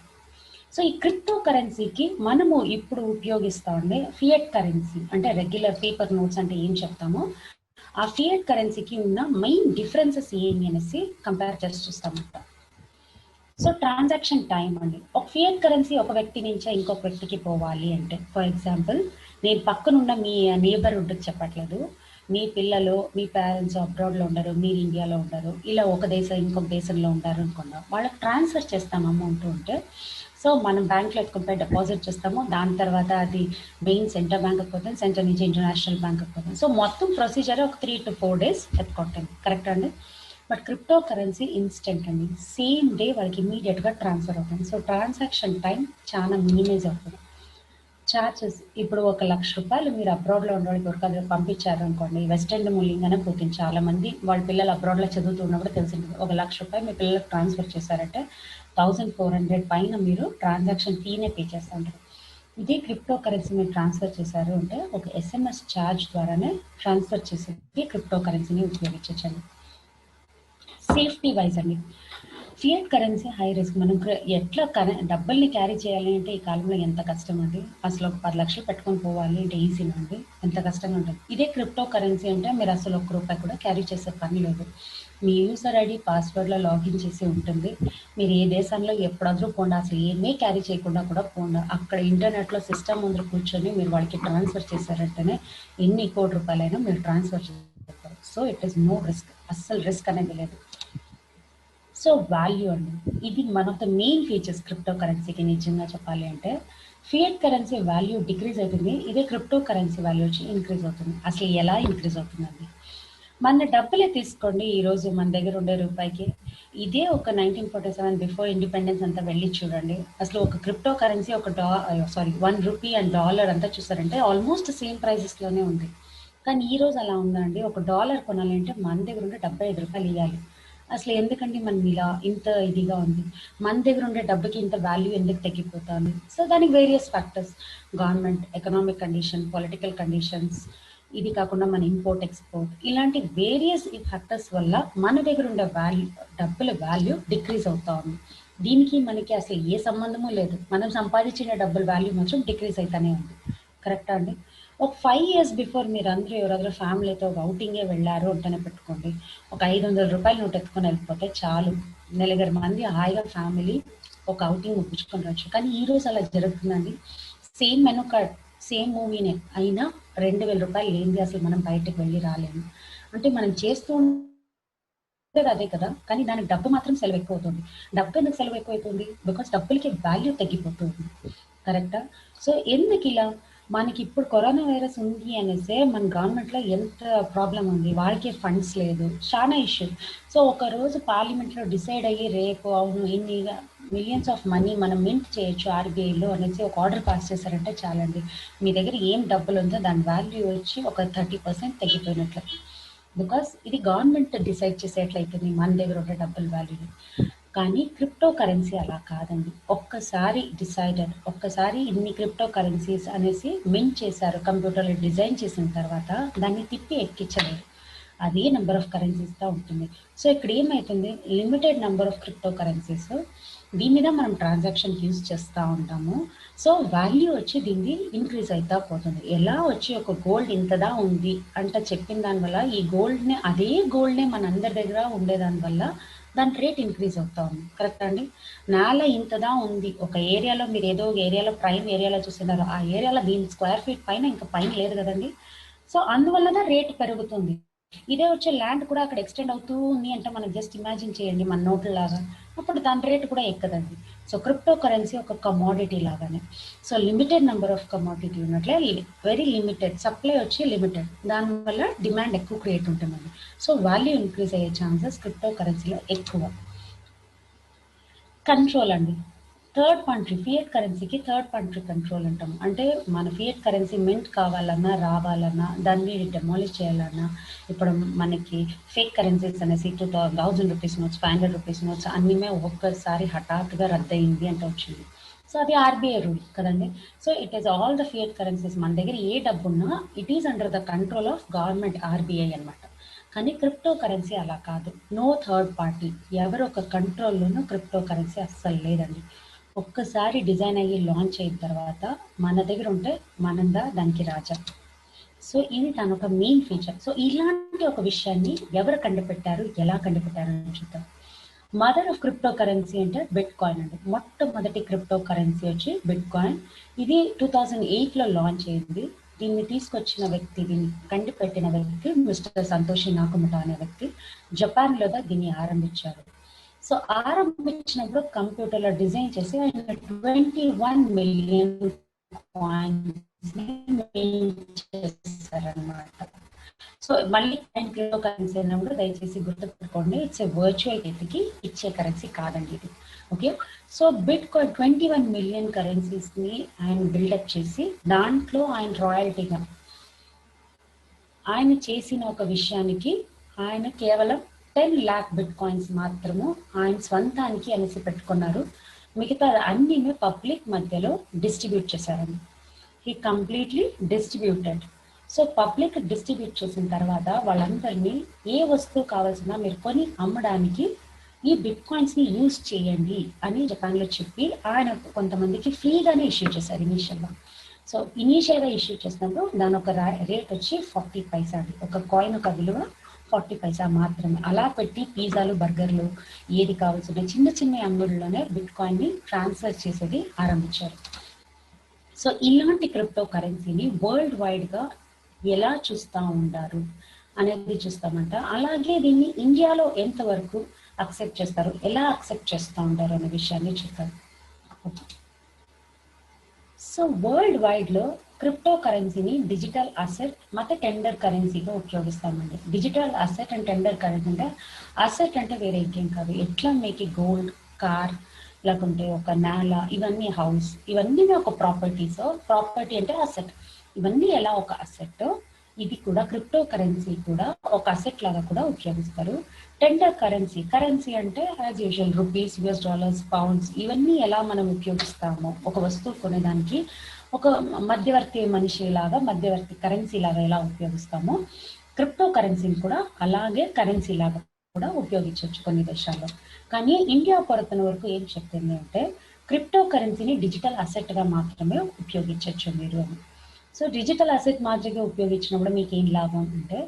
So ఈ క్రిప్టో కరెన్సీకి మనము ఇప్పుడు ఉపయోగిస్తా ఉండే ఫియట్ కరెన్సీ అంటే రెగ్యులర్ పేపర్ నోట్స్ అంటే ఏం చెప్తామో ఆ ఫియట్ కరెన్సీకి ఉన్న మెయిన్ డిఫరెన్సెస్ ఏమి అనేసి కంపేర్ చేసి చూస్తామంట. సో ట్రాన్సాక్షన్ టైం అండి, ఒక ఫియట్ కరెన్సీ ఒక వ్యక్తి నుంచి ఇంకొక వ్యక్తికి పోవాలి అంటే, ఫర్ ఎగ్జాంపుల్ నేను పక్కనున్న మీ నేబర్హుడ్కి చెప్పట్లేదు, మీ పిల్లలు మీ పేరెంట్స్ అబ్రాడ్లో ఉండరు, మీరు ఇండియాలో ఉండరు, ఇలా ఒక దేశం ఇంకొక దేశంలో ఉంటారు అనుకున్నాం, వాళ్ళకి ట్రాన్స్ఫర్ చేస్తాం అమౌంట్ ఉంటే, సో మనం బ్యాంక్లో ఎత్తుకుపోయి డిపాజిట్ చేస్తాము, దాని తర్వాత అది మెయిన్ సెంట్రల్ బ్యాంక్ పోతుంది, సెంట్రల్ నుంచి ఇంటర్నేషనల్ బ్యాంక్ పోతుంది. సో మొత్తం ప్రొసీజర్ ఒక 3 to 4 days ఎత్తుకుంటుంది, కరెక్ట్ అండి. బట్ క్రిప్టో కరెన్సీ ఇన్స్టెంట్ అండి, సేమ్ డే వాళ్ళకి ఇమీడియట్గా ట్రాన్స్ఫర్ అవుతుంది. సో ట్రాన్సాక్షన్ టైం చాలా మినిమైజ్ అవుతుంది. ఛార్జెస్ ఇప్పుడు 1,00,000 రూపాయలు మీరు అబ్రాడ్లో ఉన్న వాళ్ళకి ఎవరికైనా పంపించారు అనుకోండి, వెస్ట్ ఎండ్ మూలింగానే పోతుంది. చాలా మంది వాళ్ళ పిల్లలు అబ్రాడ్లో చదువుతున్నప్పుడు తెలిసింది, 1,00,000 రూపాయలు మీ పిల్లలకు ట్రాన్స్ఫర్ చేశారంటే 1,400 పైన మీరు ట్రాన్సాక్షన్ ఫీనే పే చేస్తుంటారు. ఇదే క్రిప్టో కరెన్సీ మీరు ట్రాన్స్ఫర్ చేశారు అంటే ఒక SMS ఛార్జ్ ద్వారానే ట్రాన్స్ఫర్ చేసేది క్రిప్టో కరెన్సీని ఉపయోగించండి. సేఫ్టీ వైజ్ అండి, ఫియట్ కరెన్సీ హై రిస్క్. మనం ఎట్లా డబ్బుల్ని క్యారీ చేయాలి అంటే ఈ కాలంలో ఎంత కష్టం అండి, అసలు ఒక 10 లక్షలు పెట్టుకొని పోవాలి అంటే ఈజీనా అండి, ఎంత కష్టంగా ఉంటుంది. ఇదే క్రిప్టో కరెన్సీ అంటే మీరు అసలు 1 రూపాయి కూడా క్యారీ చేసే పని లేదు, మీ యూజర్ ఐడి పాస్వర్డ్లో లాగిన్ చేసి ఉంటుంది, మీరు ఏ దేశంలో ఎప్పుడొద్దరు పోండా, అసలు ఏమీ క్యారీ చేయకుండా కూడా పోండా, అక్కడ ఇంటర్నెట్లో సిస్టమ్ ముందు కూర్చొని మీరు వాళ్ళకి ట్రాన్స్ఫర్ చేశారంటేనే ఎన్ని కోటి రూపాయలైనా మీరు ట్రాన్స్ఫర్ చేస్తారు. So it is no risk, అస్సలు రిస్క్ అనేది లేదు. సో వాల్యూ అండి, ఇది one of the main features crypto కరెన్సీకి. నిజంగా చెప్పాలి అంటే ఫియట్ కరెన్సీ వాల్యూ డిక్రీజ్ అవుతుంది, ఇదే క్రిప్టో కరెన్సీ వాల్యూ వచ్చి ఇంక్రీజ్ అవుతుంది. అసలు ఎలా ఇంక్రీజ్ అవుతుందండి, మన డబ్బులే తీసుకోండి, ఈరోజు మన దగ్గర ఉండే రూపాయికి ఇదే ఒక 1947 బిఫోర్ ఇండిపెండెన్స్ అంతా వెళ్ళి చూడండి, అసలు ఒక క్రిప్టో కరెన్సీ ఒక $1 రూపీ అండ్ డాలర్ అంతా చూసారంటే ఆల్మోస్ట్ సేమ్ ప్రైజెస్లోనే ఉంది. కానీ ఈ రోజు అలా ఉందండి, ఒక డాలర్ కొనాలంటే మన దగ్గర ఉండే 75 రూపాయలు ఇవ్వాలి. అసలు ఎందుకండి మనం ఇలా ఇంత ఇదిగా ఉంది, మన దగ్గర ఉండే డబ్బుకి ఇంత వాల్యూ ఎందుకు తగ్గిపోతుంది? సో దానికి various factors, government, economic condition, political conditions, ఇది కాకుండా మన ఇంపోర్ట్ ఎక్స్పోర్ట్, ఇలాంటి వేరియస్ ఫ్యాక్టర్స్ వల్ల మన దగ్గర ఉండే డబ్బుల వాల్యూ డిక్రీజ్ అవుతా ఉంది. దీనికి మనకి అసలు ఏ సంబంధము లేదు, మనం సంపాదించిన డబ్బుల వాల్యూ మాత్రం డిక్రీజ్ అవుతానే ఉంది, కరెక్టా అండి. ఒక 5 years బిఫోర్ మీరు అందరూ ఎవరెవరో ఫ్యామిలీతో ఒక అవుటింగే వెళ్ళారు అంటేనే పెట్టుకోండి, ఒక 500 రూపాయలు నోట్ ఎత్తుకొని వెళ్ళిపోతే చాలు, 4 మంది హాయిగా ఫ్యామిలీ ఒక అవుటింగ్ ఒప్పించుకొని రావచ్చు. కానీ ఈ రోజు అలా జరుగుతుందండి, సేమ్ మెనూ కార్డ్, సేమ్ మూవీనే అయినా 2,000 రూపాయలు లేనిది అసలు మనం బయటకు వెళ్ళి రాలేము. అంటే మనం చేస్తూ అదే కదా, కానీ దానికి డబ్బు మాత్రం సెలవు ఎక్కువ అవుతుంది. డబ్బు ఎందుకు సెలవు ఎక్కువ అవుతుంది? బికాస్ డబ్బులకి వాల్యూ తగ్గిపోతుంది, కరెక్టా. సో ఎందుకు ఇలా, మనకి ఇప్పుడు కరోనా వైరస్ ఉంది అనేసి మన గవర్నమెంట్లో ఎంత ప్రాబ్లం ఉంది, వాళ్ళకి ఫండ్స్ లేదు, చాలా ఇష్యూ. సో ఒక రోజు పార్లమెంట్లో డిసైడ్ అయ్యి రేపు అవును ఇన్ని మిలియన్స్ ఆఫ్ మనీ మనం మింట్ చేయొచ్చు ఆర్బీఐలో అనేసి ఒక ఆర్డర్ పాస్ చేశారంటే చాలండి, మీ దగ్గర ఏం డబ్బులు ఉందో దాని వాల్యూ వచ్చి ఒక 30% తగ్గిపోయినట్లు. బికాస్ ఇది గవర్నమెంట్ డిసైడ్ చేసేట్లయితుంది మన దగ్గర ఉండే డబ్బుల వాల్యూని. కానీ క్రిప్టో కరెన్సీ అలా కాదండి, ఒక్కసారి డిసైడెడ్, ఒక్కసారి ఇన్ని క్రిప్టో కరెన్సీస్ అనేసి మింట్ చేశారు, కంప్యూటర్లో డిజైన్ చేసిన తర్వాత దాన్ని తిప్పి ఎక్కించలేరు, అదే నెంబర్ ఆఫ్ కరెన్సీస్తో ఉంటుంది. సో ఇక్కడ ఏమవుతుంది, limited number of crypto currencies, దీని మీద మనం ట్రాన్సాక్షన్ యూజ్ చేస్తూ ఉంటాము. సో వాల్యూ వచ్చి దీన్ని ఇంక్రీజ్ అవుతా పోతుంది. ఎలా వచ్చి ఒక గోల్డ్ ఇంతదా ఉంది అంటే చెప్పిన దానివల్ల ఈ గోల్డ్ని, అదే గోల్డ్నే మన అందరి దగ్గర ఉండేదానివల్ల దాని రేట్ ఇంక్రీజ్ అవుతా ఉంది, కరెక్ట్ అండి. నేల ఇంతదా ఉంది, ఒక ఏరియాలో మీరు ఏదో ఒక ఏరియాలో ప్రైమ్ ఏరియాలో చూస్తున్నారు, ఆ ఏరియాలో దీని స్క్వేర్ ఫీట్ పైన ఇంకా పైన లేదు కదండి. సో అందువల్ల రేట్ పెరుగుతుంది. ఇదే వచ్చే ల్యాండ్ కూడా అక్కడ ఎక్స్టెండ్ అవుతూ ఉంది అంటే మనం జస్ట్ ఇమాజిన్ చేయండి మన నోట్లలాగా, అప్పుడు దాని రేట్ కూడా ఎక్కదండి. సో క్రిప్టో కరెన్సీ ఒక కమోడిటీ లాగానే. So limited number of commodity ఉన్నట్లే వెరీ లిమిటెడ్, సప్లై వచ్చి లిమిటెడ్, దానివల్ల డిమాండ్ ఎక్కువ క్రియేట్ ఉంటుందండి. సో వాల్యూ ఇంక్రీజ్ అయ్యే ఛాన్సెస్ క్రిప్టో కరెన్సీలో ఎక్కువ. కంట్రోల్ అండి, థర్డ్ కంట్రీ, ఫియట్ కరెన్సీకి థర్డ్ కంట్రీ కంట్రోల్ అంటాం. అంటే మన ఫియట్ కరెన్సీ మింట్ కావాలన్నా రావాలన్నా దాన్ని డెమాలిష్ చేయాలన్నా, ఇప్పుడు మనకి ఫేక్ కరెన్సీస్ అనేసి 2,000 రూపీస్ నోట్స్, 500 రూపీస్ నోట్స్ అన్నీమే ఒక్కసారి హఠాత్తుగా రద్దయింది అంటే వచ్చింది. సో అది ఆర్బీఐ రూల్ కదండి. So it is all the fiat currencies, మన దగ్గర ఏ డబ్బు ఉన్నా it is under the control of government, RBI అనమాట. కానీ క్రిప్టో కరెన్సీ అలా కాదు, నో థర్డ్ పార్టీ, ఎవరొక కంట్రోల్లోనూ క్రిప్టో కరెన్సీ అస్సలు లేదండి. ఒక్కసారి డిజైన్ అయ్యి లాంచ్ అయిన తర్వాత మన దగ్గర ఉంటే మనందా దానికి రాజా. సో ఇది తన ఒక మెయిన్ ఫీచర్. సో ఇలాంటి ఒక విషయాన్ని ఎవరు కండుపెట్టారు, ఎలా కండుపెట్టారు అని చూద్దాం. మదర్ ఆఫ్ క్రిప్టో కరెన్సీ అంటే బిట్ కాయిన్ అండి. మొట్టమొదటి క్రిప్టో కరెన్సీ వచ్చి బిట్ కాయిన్. ఇది 2008లో లాంచ్ అయింది. దీన్ని తీసుకొచ్చిన వ్యక్తి, దీన్ని కండిపెట్టిన వ్యక్తి మిస్టర్ సంతోషి నాకమోటో అనే వ్యక్తి జపాన్లో దీన్ని ఆరంభించారు. సో ఆరంభించినప్పుడు కంప్యూటర్లో డిజైన్ చేసి ఆయన 21 మిలియన్ కాయిన్స్ చేశారనమాట. సో మళ్ళీ క్రిప్టో కరెన్సీ అన్నప్పుడు దయచేసి గుర్తుపెట్టుకోండి, ఇట్స్ ఏ వర్చువల్ కి ఇచ్చే కరెన్సీ కాదండి ఇది. Okay, so bit coin 21 million currencies ని ఆయన బిల్డప్ చేసి దాంట్లో ఆయన రాయల్టీగా ఆయన చేసిన ఒక విషయానికి ఆయన కేవలం 10 lakh బిట్ కాయిన్స్ మాత్రము ఆయన స్వంతానికి అనేసి పెట్టుకున్నారు. మిగతా అన్ని పబ్లిక్ మధ్యలో డిస్ట్రిబ్యూట్ చేశారండి. He completely distributed. So public distribute చేసిన తర్వాత వాళ్ళందరినీ ఏ వస్తువు కావాల్సినా మీరు కొని అమ్మడానికి ఈ బిట్ కాయిన్స్ ని యూజ్ చేయండి అని జపాన్లో చెప్పి ఆయన కొంతమందికి ఫ్రీగానే ఇష్యూ చేశారు ఇనీషియల్గా. సో ఇనీషియల్గా ఇష్యూ చేసినప్పుడు దాని ఒక రేట్ వచ్చి 40 పైసా అండి. ఒక కాయిన్ ఒక విలువ 40 పైసా మాత్రమే. అలా పెట్టి పిజ్జాలు, బర్గర్లు ఏది కావాల్సిన చిన్న చిన్న అంగడుల్లోనే బిట్ కాయిన్ ని ట్రాన్స్ఫర్ చేసేది ఆరంభించారు. సో ఇలాంటి క్రిప్టో కరెన్సీని వరల్డ్ వైడ్ గా ఎలా చూస్తూ ఉంటారు అనేది చూస్తామంట. అలాగే దీన్ని ఇండియాలో ఎంతవరకు అక్సెప్ట్ చేస్తారు, ఎలా అక్సెప్ట్ చేస్తూ ఉంటారు అనే విషయాన్ని చూద్దాం. సో వరల్డ్ వైడ్ లో క్రిప్టో కరెన్సీని డిజిటల్ అసెట్ ಮತ್ತೆ టెండర్ కరెన్సీగా ఉపయోగిస్తామండి. Digital asset and tender currency అంటే అసెట్ అంటే వేరే ఇంకేం కాదు, ఎట్లా మీకు గోల్డ్, కార్, లేకుంటే ఒక నేల, ఇవన్నీ హౌస్, ఇవన్నీ ఒక ప్రాపర్టీస్. ప్రాపర్టీ అంటే అసెట్, ఇవన్నీ ఎలా ఒక అసెట్, ఇది కూడా క్రిప్టో కరెన్సీ కూడా ఒక అసెట్ లాగా కూడా ఉపయోగిస్తారు. టెండర్ కరెన్సీ, కరెన్సీ అంటే as usual rupees, US dollars, pounds, ఇవన్నీ ఎలా మనం ఉపయోగిస్తామో ఒక వస్తువు కొనేదానికి ఒక మధ్యవర్తి మనిషి లాగా, మధ్యవర్తి కరెన్సీ లాగా ఎలా ఉపయోగిస్తామో క్రిప్టో కరెన్సీని కూడా అలాగే కరెన్సీ లాగా కూడా ఉపయోగించవచ్చు కొన్ని దేశాల్లో. కానీ ఇండియా కొరతన వరకు ఏం చెప్తుంది అంటే క్రిప్టో కరెన్సీని డిజిటల్ అసెట్ గా మాత్రమే ఉపయోగించవచ్చు మీరు అని. సో డిజిటల్ అసెట్ మాదిరిగా ఉపయోగించినప్పుడు మీకు ఏం లాభం అంటే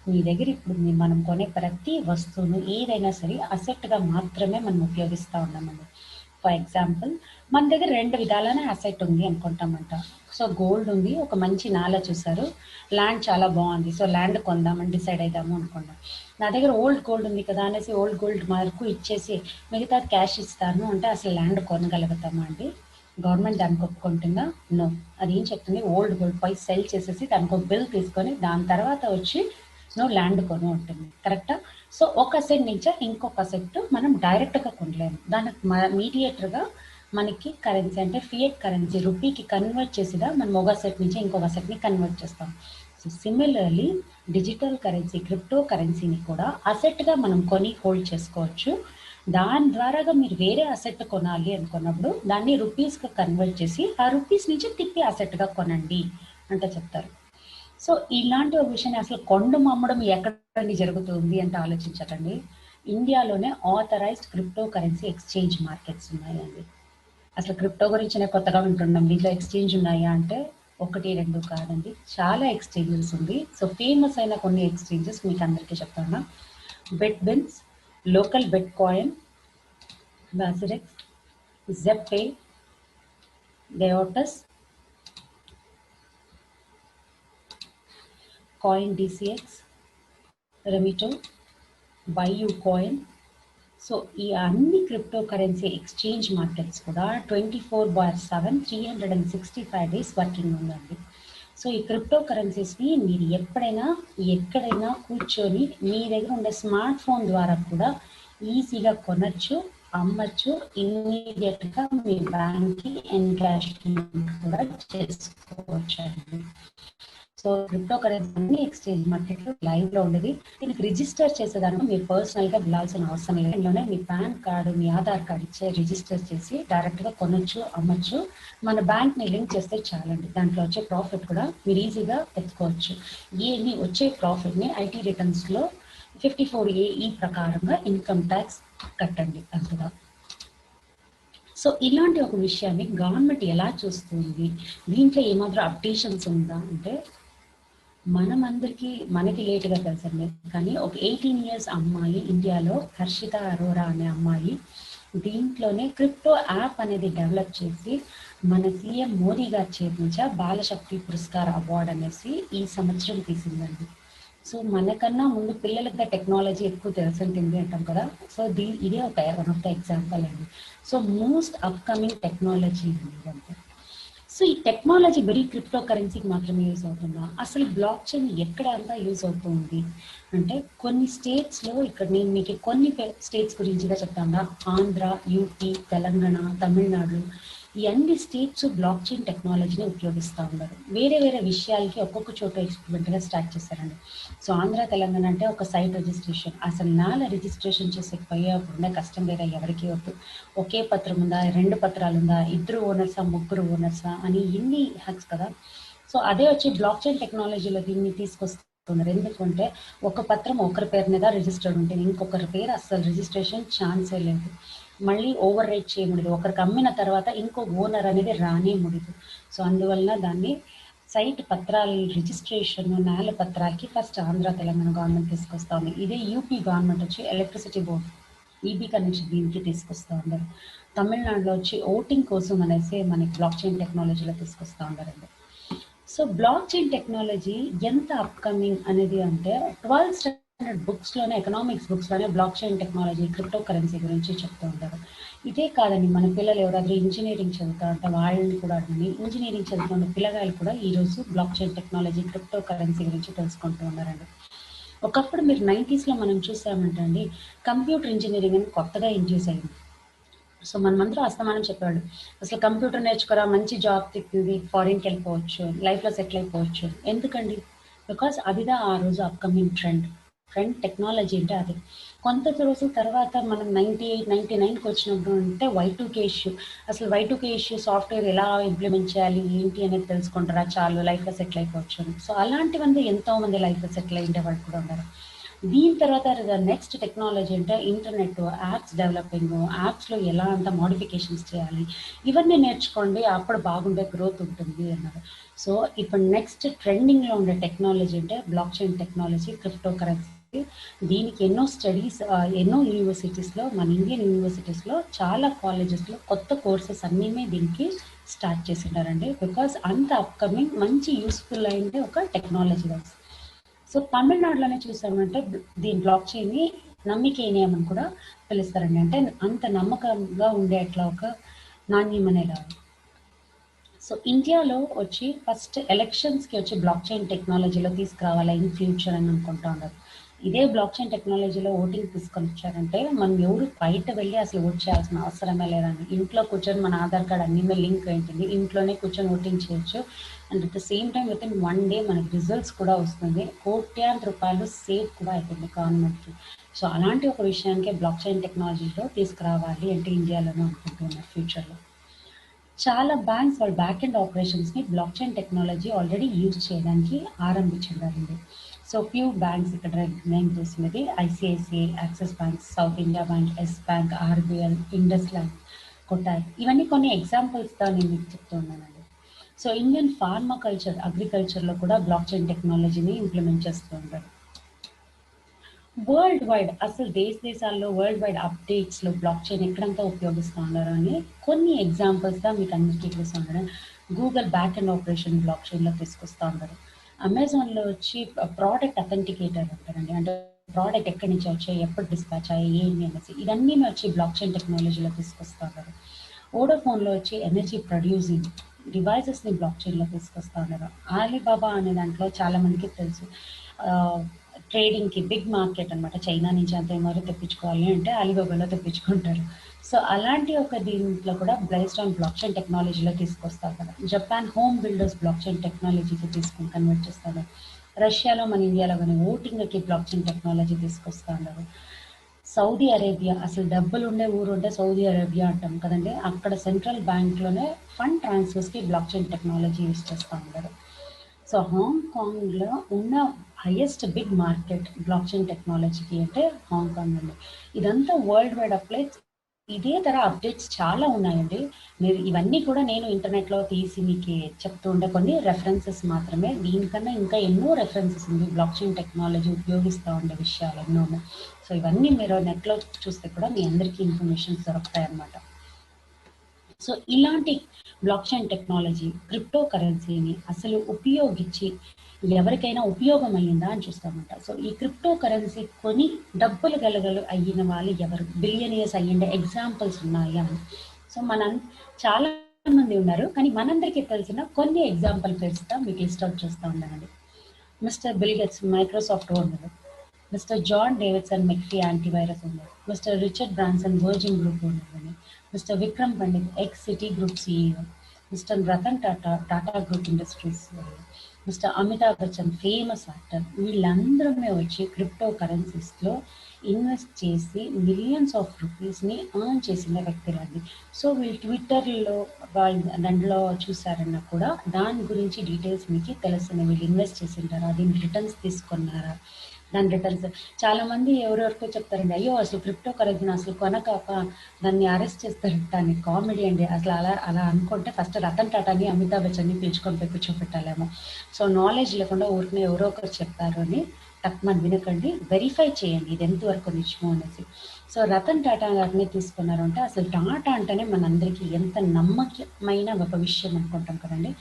మీ దగ్గర ఇప్పుడు మనం కొనే ప్రతి వస్తువును ఏదైనా సరే అసెట్ గా మాత్రమే మనం ఉపయోగిస్తూ ఉన్నామండి. ఫర్ ఎగ్జాంపుల్ మన దగ్గర 2 విధాలైన అసెట్ ఉంది అనుకుంటామంట. సో గోల్డ్ ఉంది, ఒక మంచి నాల చూసారు, ల్యాండ్ చాలా బాగుంది, సో ల్యాండ్ కొందామని డిసైడ్ అయిదాము అనుకుంటాం. నా దగ్గర ఓల్డ్ గోల్డ్ ఉంది కదా అనేసి ఓల్డ్ గోల్డ్ వరకు ఇచ్చేసి మిగతా క్యాష్ ఇస్తాను అంటే అసలు ల్యాండ్ కొనగలుగుతామా అండి? గవర్నమెంట్ దానికి ఒప్పుకుంటుందా? నో. అది ఏం చెప్తుంది, ఓల్డ్ గోల్డ్ పై సెల్ చేసేసి దానికి ఒక బిల్ తీసుకొని దాని తర్వాత వచ్చి నువ్వు ల్యాండ్ కొను ఉంటుంది. కరెక్టా? సో ఒక అసెట్ నుంచి ఇంకొక అసెట్ మనం డైరెక్ట్గా కొనలేము, దానికి మీడియేటర్గా మనకి కరెన్సీ అంటే ఫియట్ కరెన్సీ రూపీకి కన్వర్ట్ చేసిదా మనం ఒక అసెట్ నుంచి ఇంకొక అసెట్ని కన్వర్ట్ చేస్తాం. So similarly digital currency, crypto కరెన్సీని కూడా అసెట్గా మనం కొని హోల్డ్ చేసుకోవచ్చు. దాని ద్వారాగా మీరు వేరే అసెట్ కొనాలి అనుకున్నప్పుడు దాన్ని రూపీస్గా కన్వర్ట్ చేసి ఆ రూపీస్ నుంచి తిప్పి అసెట్గా కొనండి అంటే చెప్తారు. సో ఇలాంటి ఒక విషయాన్ని అసలు కొండం అమ్మడం ఎక్కడ జరుగుతుంది అంటే ఆలోచించకండి. ఇండియాలోనే authorised crypto currency exchange markets ఉన్నాయండి. అసలు క్రిప్టో గురించి నేను కొత్తగా వింటున్నాం, దీంట్లో ఎక్స్చేంజ్ ఉన్నాయా అంటే 1, 2 కాదండి, చాలా ఎక్స్చేంజెస్ ఉంది. సో ఫేమస్ అయిన కొన్ని ఎక్స్చేంజెస్ మీకు అందరికీ చెప్తాను. Bitbns, local bitcoin, WazirX, Zebpay, డేఓటస్, కాయిన్ DCX, రెమిటో, బైయూ కాయిన్. సో ఈ అన్ని క్రిప్టో కరెన్సీ ఎక్స్చేంజ్ మార్కెట్స్ కూడా 24/7 365 days వర్కింగ్ ఉందండి. సో ఈ క్రిప్టో కరెన్సీస్ని మీరు ఎక్కడైనా కూర్చొని మీ దగ్గర ఉండే స్మార్ట్ ఫోన్ ద్వారా కూడా ఈజీగా కొనచ్చు, అమ్మచ్చు, ఇమ్మీడియట్గా మీ బ్యాంక్కి ఎన్కాష్మెంట్ కూడా చేసుకోవచ్చు అండి. సో క్రిప్టో కరెన్సీ ఎక్స్చేంజ్ మార్కెట్లో లైవ్లో ఉండేది. దీనికి రిజిస్టర్ చేసేదానికి మీరు పర్సనల్గా వెళ్ళాల్సిన అవసరం లేదు. ఇందులోనే మీ పాన్ కార్డు, మీ ఆధార్ కార్డు ఇచ్చే రిజిస్టర్ చేసి డైరెక్ట్గా కొనొచ్చు, అమ్మచ్చు. మన బ్యాంక్ని లింక్ చేస్తే చాలండి. దాంట్లో వచ్చే ప్రాఫిట్ కూడా మీరు ఈజీగా తెచ్చుకోవచ్చు. ఏమి వచ్చే ప్రాఫిట్ని IT రిటర్న్స్లో 54AE ప్రకారంగా ఇన్కమ్ ట్యాక్స్ కట్టండి అంతగా. సో ఇలాంటి ఒక విషయాన్ని గవర్నమెంట్ ఎలా చూస్తుంది, దీంట్లో ఏమాత్రం అప్డేషన్స్ ఉందా అంటే, మనకి లేట్గా తెలుసండి, కానీ ఒక 18 years అమ్మాయి ఇండియాలో, హర్షిత అరోరా అనే అమ్మాయి దీంట్లోనే క్రిప్టో యాప్ అనేది డెవలప్ చేసి మన సీఎం మోదీ గారి చేతి నుంచి బాలశక్తి పురస్కార్ అవార్డ్ అనేసి ఈ సంవత్సరం తీసిందండి. సో మనకన్నా ముందు పిల్లలకి టెక్నాలజీ ఎక్కువ తెలుసుంటుంది అంటాం కదా. సో ఇదే ఒక వన్ ఆఫ్ ద ఎగ్జాంపుల్ అండి. సో మోస్ట్ అప్కమింగ్ టెక్నాలజీ అండి. సో ఈ టెక్నాలజీ వెరీ క్రిప్టో కరెన్సీకి మాత్రమే యూజ్ అవుతుందా, అసలు బ్లాక్ చైన్ ఎక్కడ అంతా యూజ్ అవుతుంది అంటే, కొన్ని స్టేట్స్లో, ఇక్కడ నేను మీకు కొన్ని స్టేట్స్ గురించిగా చెప్తాను. ఆంధ్ర, యూపీ, తెలంగాణ, తమిళనాడు, ఈ అన్ని స్టేట్స్ బ్లాక్ చైన్ టెక్నాలజీని ఉపయోగిస్తూ ఉన్నారు. వేరే వేరే విషయాలకి ఒక్కొక్క చోట ఎక్స్పెరిమెంట్గా స్టార్ట్ చేశారండి. సో ఆంధ్ర, తెలంగాణ అంటే ఒక సైట్ రిజిస్ట్రేషన్, అసలు రిజిస్ట్రేషన్ చేసేకపోయేప్పుడున్న కష్టం వేరే ఎవరికి వద్దు. ఒకే పత్రం ఉందా, 2 పత్రాలు ఉందా, 2 ఓనర్సా, 3 ఓనర్సా అని ఇన్ని హ్యాక్స్ కదా. సో అదే వచ్చి బ్లాక్ చైన్ టెక్నాలజీలో దీన్ని తీసుకొస్తున్నారు. ఎందుకంటే ఒక పత్రం ఒకరి పేరు మీద రిజిస్టర్డ్ ఉంటుంది, ఇంకొకరి పేరు అసలు రిజిస్ట్రేషన్ ఛాన్సే లేదు. మళ్ళీ ఓవర్ రైట్ చేయకూడదు, ఒకరికి అమ్మిన తర్వాత ఇంకో ఓనర్ అనేది రానే ముడదు. సో అందువలన దాన్ని సైట్ పత్రాల రిజిస్ట్రేషన్, నేల పత్రాలకి ఫస్ట్ ఆంధ్ర, తెలంగాణ గవర్నమెంట్ తీసుకొస్తా ఉంది. ఇదే యూపీ గవర్నమెంట్ వచ్చి ఎలక్ట్రిసిటీ బోర్డ్, ఈబీ కనెక్షన్ దీనికి తీసుకొస్తా ఉన్నారు. తమిళనాడులో వచ్చి ఓటింగ్ కోసం అనేసి మనకి బ్లాక్ చైన్ టెక్నాలజీలో తీసుకొస్తా ఉన్నారండి. సో బ్లాక్ చైన్ టెక్నాలజీ ఎంత అప్కమింగ్ అనేది అంటే, 12th standard బుక్స్లోనే, ఎకనామిక్స్ బుక్స్లోనే blockchain technology, cryptocurrency గురించి చెప్తూ ఉంటారు. ఇదే కాదండి, మన పిల్లలు ఎవరైనా ఇంజనీరింగ్ చదువుతా అంటే వాళ్ళని కూడా అడగండి. ఇంజనీరింగ్ చదువుతున్న పిల్లగాళ్ళు కూడా ఈరోజు block chain technology, cryptocurrency గురించి తెలుసుకుంటూ ఉన్నారండి. ఒకప్పుడు మీరు 90sలో మనం చూసామంటే అండి, కంప్యూటర్ ఇంజనీరింగ్ అని కొత్తగా ఇంట్రడ్యూస్ అయింది. సో మనమందరం అస్తమానం చెప్పాడు, అసలు కంప్యూటర్ నేర్చుకోరా, మంచి జాబ్ తిక్కింది, ఫారిన్కి వెళ్ళిపోవచ్చు, లైఫ్లో సెటిల్ అయిపోవచ్చు. ఎందుకండి? బికాస్ అదిదా ఆ రోజు అప్కమింగ్ ట్రెండ్ టెక్నాలజీ అంటే అది. కొంత రోజుల తర్వాత మనం 98, 99కి వచ్చినప్పుడు అంటే Y2K ఇష్యూ, అసలు Y2K ఇష్యూ సాఫ్ట్వేర్ ఎలా ఇంప్లిమెంట్ చేయాలి ఏంటి అనేది తెలుసుకుంటారా, చాలు లైఫ్లో సెటిల్ అయిపోవచ్చు అని. సో అలాంటివంతా ఎంతోమంది లైఫ్లో సెటిల్ అయ్యే వాళ్ళు కూడా ఉన్నారు. దీని తర్వాత నెక్స్ట్ టెక్నాలజీ అంటే ఇంటర్నెట్, యాప్స్ డెవలపింగ్, యాప్స్లో ఎలా అంత మోడిఫికేషన్స్ చేయాలి, ఇవన్నీ నేర్చుకోండి, అప్పుడు బాగుండే గ్రోత్ ఉంటుంది అన్నారు. సో ఇప్పుడు నెక్స్ట్ ట్రెండింగ్లో ఉండే టెక్నాలజీ అంటే block chain technology, crypto currency. దీనికి ఎన్నో స్టడీస్, ఎన్నో యూనివర్సిటీస్లో, మన ఇండియన్ యూనివర్సిటీస్లో చాలా కాలేజెస్లో కొత్త కోర్సెస్ అన్నీ దీనికి స్టార్ట్ చేసినారండి. బికాస్ అంత అప్కమింగ్ మంచి యూస్ఫుల్ అయింది ఒక టెక్నాలజీ వైజ్. సో తమిళనాడులోనే చూసామంటే దీని బ్లాక్ చైన్ని నమ్మికేనియం అని కూడా పిలుస్తారండి. అంటే అంత నమ్మకంగా ఉండేట్లా ఒక నాణ్యమనేలా. సో ఇండియాలో వచ్చి ఫస్ట్ ఎలక్షన్స్కి వచ్చి బ్లాక్ చైన్ టెక్నాలజీలో తీసుకురావాలా ఇన్ ఫ్యూచర్ అని అనుకుంటా ఉన్నారు. ఇదే బ్లాక్ చైన్ టెక్నాలజీలో ఓటింగ్ తీసుకొని వచ్చారంటే మనం ఎవరు బయట వెళ్ళి అసలు ఓట్ చేయాల్సిన అవసరమే లేదండి. ఇంట్లో కూర్చొని మన ఆధార్ కార్డ్ అన్ని మీద లింక్ అయింటుంది, ఇంట్లోనే కూర్చొని ఓటింగ్ చేయొచ్చు. And at the same time with in 1 day మనకి రిజల్ట్స్ కూడా వస్తుంది. కోట్యాంతర రూపాయలు సేవ్ కూడా అవుతుంది గవర్నమెంట్కి. సో అలాంటి ఒక విషయానికి బ్లాక్ చైన్ టెక్నాలజీలో తీసుకురావాలి అంటే ఇండియాలోనే అనుకుంటున్నారు ఫ్యూచర్లో. చాలా బ్యాంక్స్ వాళ్ళ బ్యాక్ ఎండ్ ఆపరేషన్స్ని blockchain technology already use చేయడానికి ఆరంభించారండి. సో ఫ్యూ బ్యాంక్స్ ఇక్కడ నేమ్ చేసినది ICICI, Axis bank, South India bank, Yes bank, RBL, IndusInd, Kotak, ఇవన్నీ కొన్ని ఎగ్జాంపుల్స్గా నేను మీకు చెప్తూ ఉన్నానండి. సో ఇండియన్ ఫార్మాకల్చర్, అగ్రికల్చర్లో కూడా బ్లాక్ చైన్ టెక్నాలజీని ఇంప్లిమెంట్ చేస్తూ ఉంటారు. వరల్డ్ వైడ్, అసలు దేశాల్లో వరల్డ్ వైడ్ అప్డేట్స్లో బ్లాక్ చైన్ ఎక్కడంతా ఉపయోగిస్తూ ఉన్నారు అని కొన్ని ఎగ్జాంపుల్స్గా మీకు అందరికీ చూస్తూ ఉంటారు. Google back end operation block చైన్లో తీసుకొస్తూ ఉంటారు. అమెజాన్లో వచ్చి ప్రోడక్ట్ అథెంటికేటర్ ఉంటారండి, అంటే ప్రోడక్ట్ ఎక్కడి నుంచి వచ్చాయి, ఎప్పుడు డిస్పాచ్ అయ్యాయి, ఏంటి అనేసి ఇవన్నీ వచ్చి బ్లాక్ చైన్ టెక్నాలజీలో తీసుకొస్తూ ఉన్నారు. వోడాఫోన్లో వచ్చి ఎనర్జీ ప్రొడ్యూసింగ్ డివైజెస్ని బ్లాక్ చైన్లో తీసుకొస్తూ ఉన్నారు. ఆలీబాబా అనే దాంట్లో చాలా మందికి తెలుసు, ట్రేడింగ్కి బిగ్ మార్కెట్ అనమాట. చైనా నుంచి అంత ఏమారో తెప్పించుకోవాలి అంటే అలీబాబాలో తెప్పించుకుంటారు. సో అలాంటి ఒక దీంట్లో కూడా బేస్డ్ ఆన్ బ్లాక్ చైన్ టెక్నాలజీలో తీసుకొస్తారు కదా. Japan home builders block chain టెక్నాలజీకి తీసుకొని కన్వర్ట్ చేస్తారు. రష్యాలో, మన ఇండియాలో కానీ ఓటింగ్కి బ్లాక్ చైన్ టెక్నాలజీ తీసుకొస్తా ఉన్నారు. సౌదీ అరేబియా, అసలు డబ్బులు ఉండే ఊరు ఉంటే సౌదీ అరేబియా అంటాం కదండి, అక్కడ సెంట్రల్ బ్యాంక్లోనే ఫండ్ ట్రాన్స్ఫర్స్కి బ్లాక్ చైన్ టెక్నాలజీ యూజ్ చేస్తూ ఉంటారు. సో హాంకాంగ్లో ఉన్న highest big market blockchain టెక్నాలజీకి అంటే హాంకాంగ్ అండి. ఇదంతా వరల్డ్ వైడ్ అప్లై ఇదే తర అప్డేట్స్ చాలా ఉన్నాయండి. మీరు ఇవన్నీ కూడా నేను ఇంటర్నెట్లో తీసి మీకు చెప్తూ ఉండే కొన్ని రెఫరెన్సెస్ మాత్రమే. దీనికన్నా ఇంకా ఎన్నో రెఫరెన్సెస్ ఉంది. బ్లాక్ చైన్ టెక్నాలజీ ఉపయోగిస్తూ ఉండే విషయాలు ఎన్నో ఉన్నాయి. సో ఇవన్నీ మీరు నెట్లో చూస్తే కూడా మీ అందరికీ ఇన్ఫర్మేషన్ దొరుకుతాయి అన్నమాట. సో ఇలాంటి బ్లాక్ చైన్ టెక్నాలజీ, క్రిప్టో కరెన్సీని అసలు ఉపయోగించి ఎవరికైనా ఉపయోగం అయ్యిందా అని చూస్తామంట. సో ఈ క్రిప్టో కరెన్సీ కొని డబ్బులు అయిన వాళ్ళు ఎవరు, బిలియనియర్స్ అయ్యిండే ఎగ్జాంపుల్స్ ఉన్నాయా అని. సో చాలా మంది ఉన్నారు, కానీ మనందరికీ తెలిసిన కొన్ని ఎగ్జాంపుల్ పేరుస్తా మీకు లిస్ట్ అవుట్ చేస్తూ ఉన్నానండి. Mister Bill Gates Microsoft owner, mister John Davidson McAfee antivirus owner, mister Richard Branson Virgin group owner అని, mister Vikram Pandit ex Citi group CEO, mister Ratan Tata group industries, mister Amitabh Bachchan famous actor, వీళ్ళందరమే వచ్చి crypto కరెన్సీస్లో invest చేసి millions of రూపీస్ని earn చేసిన వ్యక్తులండి. So వీళ్ళు ట్విట్టర్లో దాంట్లో చూసారన్నా కూడా దాని గురించి డీటెయిల్స్ మీకు తెలిసిన, వీళ్ళు ఇన్వెస్ట్ చేసింటారా, దీని రిటర్న్స్ తీసుకున్నారా, దాని రిటర్న్స్ చాలా మంది ఎవరెవరికో చెప్తారండి, అయ్యో అసలు క్రిప్టో కరెన్సీని అసలు కొనకాక దాన్ని అరెస్ట్ చేస్తారు, దాన్ని కామెడీ అండి. అసలు అలా అనుకుంటే ఫస్ట్ రతన్ టాటాని అమితాబ్ బచ్చన్ని పిలుచుకొని పోయి కూర్చోబెట్టాలేమో. సో నాలెడ్జ్ లేకుండా ఊరికనే ఎవరో ఒకరు చెప్తారు అని తక్కువ వినకండి, వెరిఫై చేయండి ఇది ఎంతవరకు నిజమో అనేసి. సో రతన్ టాటా గారిని తీసుకున్నారు అంటే అసలు టాటా అంటేనే మనందరికీ ఎంత నమ్మకమైన ఒక విషయం అనుకుంటాం కదండి.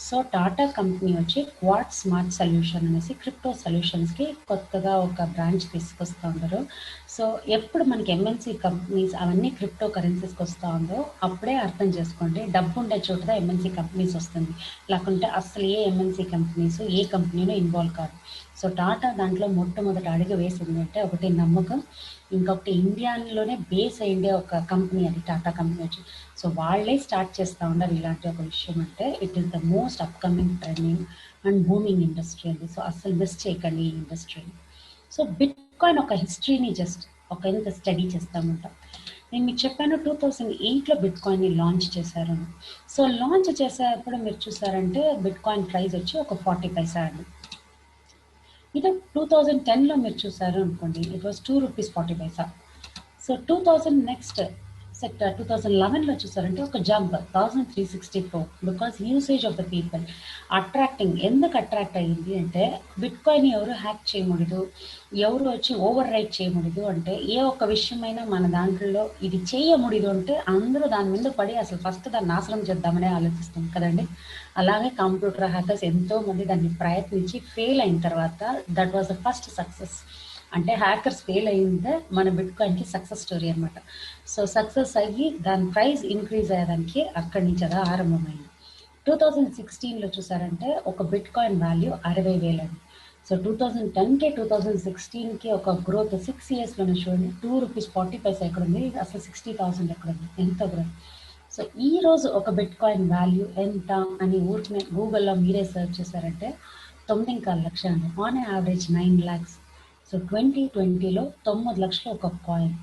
సో టాటా కంపెనీ వచ్చి క్వాడ్ స్మార్ట్ సొల్యూషన్ అనేసి క్రిప్టో సొల్యూషన్స్కి కొత్తగా ఒక బ్రాంచ్ తీసుకొస్తూ ఉంటారు. సో ఎప్పుడు మనకి ఎంఎన్సీ కంపెనీస్ అవన్నీ క్రిప్టో కరెన్సీస్కి వస్తూ ఉందో అప్పుడే అర్థం చేసుకోండి, డబ్బు ఉండే చోట ఎంఎన్సీ కంపెనీస్ వస్తుంది, లేకుంటే అసలు ఏ ఎంఎన్సీ కంపెనీస్ ఏ కంపెనీలో ఇన్వాల్వ్ కాదు. సో టాటా దాంట్లో మొట్టమొదటి అడుగు వేసింది అంటే ఒకటి నమ్మకం, ఇంకొకటి ఇండియాలోనే బేస్ అయ్యిండే ఒక కంపెనీ అది టాటా కంపెనీ వచ్చి. సో వాళ్ళే స్టార్ట్ చేస్తూ ఉన్నారు ఇలాంటి ఒక విషయం అంటే. It is the most upcoming trending and booming industry అండి. సో అస్సలు మిస్ చేయకండి ఈ ఇండస్ట్రీని. సో బిట్ కాయిన్ ఒక హిస్టరీని జస్ట్ ఒక ఎంత స్టడీ చేస్తామంట. నేను మీకు చెప్పాను 2008లో బిట్ కాయిన్ని లాంచ్ చేశారు. సో లాంచ్ చేసేటప్పుడు మీరు చూసారంటే బిట్ కాయిన్ ప్రైస్ వచ్చి ఒక 40 పైసా అండి. ఇది 2010లో మీరు చూసారు అనుకోండి, ఇట్ వాస్ ₹2.40. సో 2011లో చూసారంటే ఒక jump 1364 because usage of the people attracting. ఎందుకు అట్రాక్ట్ అయ్యింది అంటే బిట్ కాయిన్ ఎవరు హ్యాక్ చేయకూడదు, ఎవరు వచ్చి ఓవర్ రైట్ చేయకూడదు అంటే ఏ ఒక్క విషయమైనా మన దాంట్లో ఇది చేయకూడదు అంటే అందరూ దాని మీద పడి అసలు ఫస్ట్ దాన్ని నాశనం చేద్దామనే ఆలోచిస్తాం కదండి. అలాగే కంప్యూటర్ హ్యాకర్స్ ఎంతో మంది దాన్ని ప్రయత్నించి ఫెయిల్ అయిన తర్వాత that was the first success. అంటే హ్యాకర్స్ ఫెయిల్ అయ్యిందే మన బిట్ కాయిన్కి సక్సెస్ స్టోరీ అనమాట. సో సక్సెస్ అయ్యి దాని ప్రైస్ ఇంక్రీజ్ అయ్యేదానికి అక్కడి నుంచి అదా ఆరంభమైంది. 2016లో చూసారంటే ఒక బిట్ కాయిన్ వాల్యూ 60,000 అండి. సో 2010కి 2016కి ఒక గ్రోత్ 6 ఇయర్స్లోనే చూడండి, ₹2.40 ఎక్కడ ఉంది, అసలు 60,000 ఎక్కడ ఉంది, ఎంత గ్రోత్. సో ఈ రోజు ఒక బిట్ కాయిన్ వాల్యూ ఎంత అని ఊరికి గూగుల్లో మీరే సెర్చ్ చేశారంటే 9.25 లక్షలు అండి, ఆన్ యావరేజ్ 9 lakhs. సో 2020లో 9 లక్షలు ఒక కాయిన్.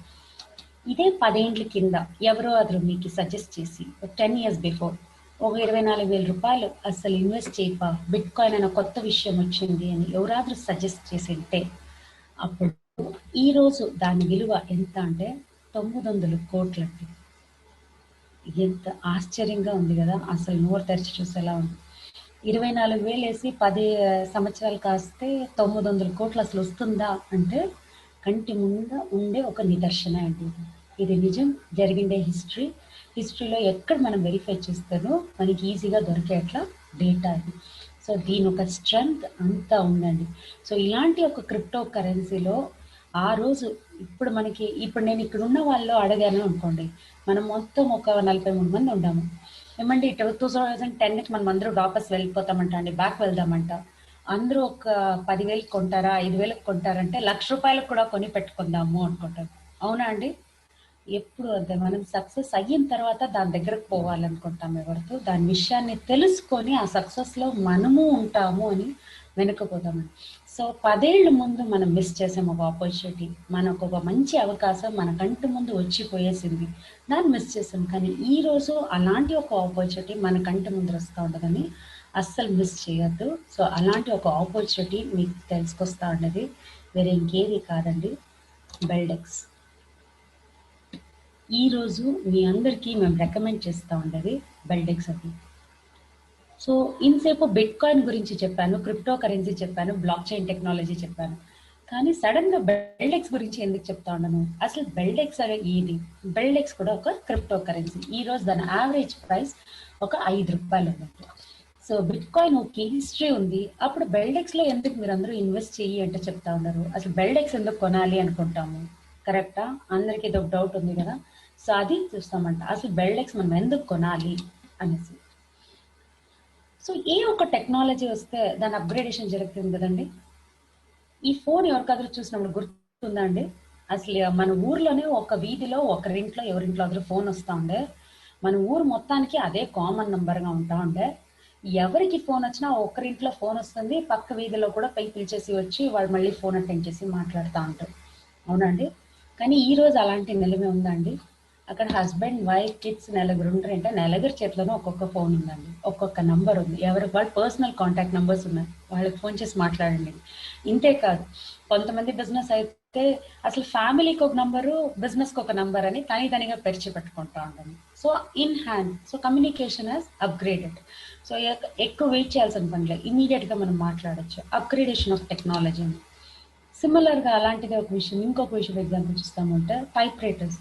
ఇదే 10 ఏళ్ళ కింద ఎవరో అతను మీకు సజెస్ట్ చేసి 10 years బిఫోర్ ఒక 24,000 రూపాయలు అసలు ఇన్వెస్ట్ చేయపా, బిట్ కాయిన్ అనే కొత్త విషయం వచ్చింది అని ఎవరాದ್ರೂ సజెస్ట్ చేసి ఉంటే అప్పుడు ఈరోజు దాని విలువ ఎంత అంటే 900 కోట్లు అండి. ఎంత ఆశ్చర్యంగా ఉంది కదా, అసలు నోరు తెరిచి చూసేలా ఉంది. 24,000 వేసి 10 సంవత్సరాలు కాస్తే 900 కోట్లు అసలు వస్తుందా అంటే కంటి ముందు ఉండే ఒక నిదర్శన అండి. ఇది నిజం జరిగిండే హిస్టరీలో ఎక్కడ మనం వెరిఫై చేస్తానో మనకి ఈజీగా దొరికేట్లా డేటా ఇది. సో దీని ఒక స్ట్రెంగ్త్ అంతా ఉందండి. సో ఇలాంటి ఒక క్రిప్టో కరెన్సీలో ఆ రోజు ఇప్పుడు నేను ఇక్కడ ఉన్న వాళ్ళు అడిగాను అనుకోండి, మనం మొత్తం ఒక 43 మంది ఉన్నాము. ఏమండి 2010కి మనం అందరూ వాపస్ వెళ్ళిపోతామంట అండి, బ్యాక్ వెళ్దామంట. అందరూ ఒక 10,000 కొంటారా, 5,000 కొంటారంటే ₹1,00,000 కూడా కొని పెట్టుకుందాము అనుకుంటారు. అవునా అండి? ఎప్పుడు అంతే, మనం సక్సెస్ అయిన తర్వాత దాని దగ్గరకు పోవాలనుకుంటాం. ఎవరితో దాని విషయాన్ని తెలుసుకొని ఆ సక్సెస్లో మనము ఉంటాము అని వెనుకపోతామని. సో 10 ఏళ్ళ ముందు మనం మిస్ చేసాము ఒక ఆపర్చునిటీ, మనకు ఒక మంచి అవకాశం మన కంటి ముందు వచ్చిపోయేసింది, దాన్ని మిస్ చేసాం. కానీ ఈరోజు అలాంటి ఒక ఆపర్చునిటీ మన కంటి ముందు వస్తూ ఉండదని అస్సలు మిస్ చేయొద్దు. సో అలాంటి ఒక ఆపర్చునిటీ మీకు తెలుసుకొస్తా ఉండేది వేరే ఇంకేది కాదండి, బెల్డెక్స్. ఈరోజు మీ అందరికీ మేము రికమెండ్ చేస్తూ ఉండేది బెల్డెక్స్ అది. సో ఇన్సేపు బిట్ కాయిన్ గురించి చెప్పాను, క్రిప్టో కరెన్సీ చెప్పాను, బ్లాక్ చైన్ టెక్నాలజీ చెప్పాను. కానీ సడన్ గా బెల్డెక్స్ గురించి ఎందుకు చెప్తా ఉన్నాను? అసలు బెల్డెక్స్ అనే ఏది? బెల్డెక్స్ కూడా ఒక క్రిప్టో కరెన్సీ. ఈ రోజు దాని యావరేజ్ ప్రైస్ ఒక ₹5 అన్నట్టు. So bit coin okay, history ఉంది. అప్పుడు బెల్డెక్స్ లో ఎందుకు మీరు అందరూ ఇన్వెస్ట్ చెయ్యి అంటే చెప్తా ఉన్నారు? అసలు బెల్డెక్స్ ఎందుకు కొనాలి అనుకుంటాము, కరెక్టా? అందరికి ఇది ఒక డౌట్ ఉంది కదా. సో అది చూస్తామంట, అసలు బెల్డెక్స్ మనం ఎందుకు కొనాలి అనేసి. సో ఏ ఒక టెక్నాలజీ వస్తే దాని అప్గ్రేడేషన్ జరుగుతుంది కదండి. ఈ ఫోన్ ఎవరికాದ್ರೂ చూసినప్పుడు గుర్తుందా అండి? అసలు మన ఊర్లోనే ఒక వీధిలో ఒకరింట్లో ఎవరింట్లో అದ್ರ ఫోన్ వస్తా ఉండే. మన ఊరు మొత్తానికి అదే కామన్ నంబర్ గా ఉంటా ఉండే. ఎవరికి ఫోన్ వచ్చినా ఒకరింట్లో ఫోన్ వస్తుంది, పక్క వీధిలో కూడా పై పిలిచేసి వచ్చి వాళ్ళు మళ్ళీ ఫోన్ అటెండ్ చేసి మాట్లాడుతూ ఉంటారు, అవునండి. కానీ ఈ రోజు అలాంటి నిలమే ఉందండి. అక్కడ హస్బెండ్, వైఫ్, కిడ్స్ నలుగురు ఉంటారంటే నలుగురు చేతిలోనూ ఒక్కొక్క ఫోన్ ఉందండి, ఒక్కొక్క నంబర్ ఉంది. ఎవరికి వాళ్ళు పర్సనల్ కాంటాక్ట్ నంబర్స్ ఉన్నాయి, వాళ్ళకి ఫోన్ చేసి మాట్లాడండి. ఇంతే కాదు, కొంతమంది బిజినెస్ అయితే అసలు ఫ్యామిలీకి ఒక నంబరు, బిజినెస్కి ఒక నంబర్ అని తనిగా పరిచి పెట్టుకుంటా ఉంటాను. So in hand, so communication has upgraded. So ఎక్కువ వెయిట్ చేయాల్సిన పనిలే, ఇమీడియట్ గా మనం మాట్లాడచ్చు. Upgradation of technology. సిమిలర్ గా అలాంటిది ఒక విషయం, ఇంకొక విషయం ఎగ్జాంపుల్ చూస్తామంటే టైప్ రైటర్స్.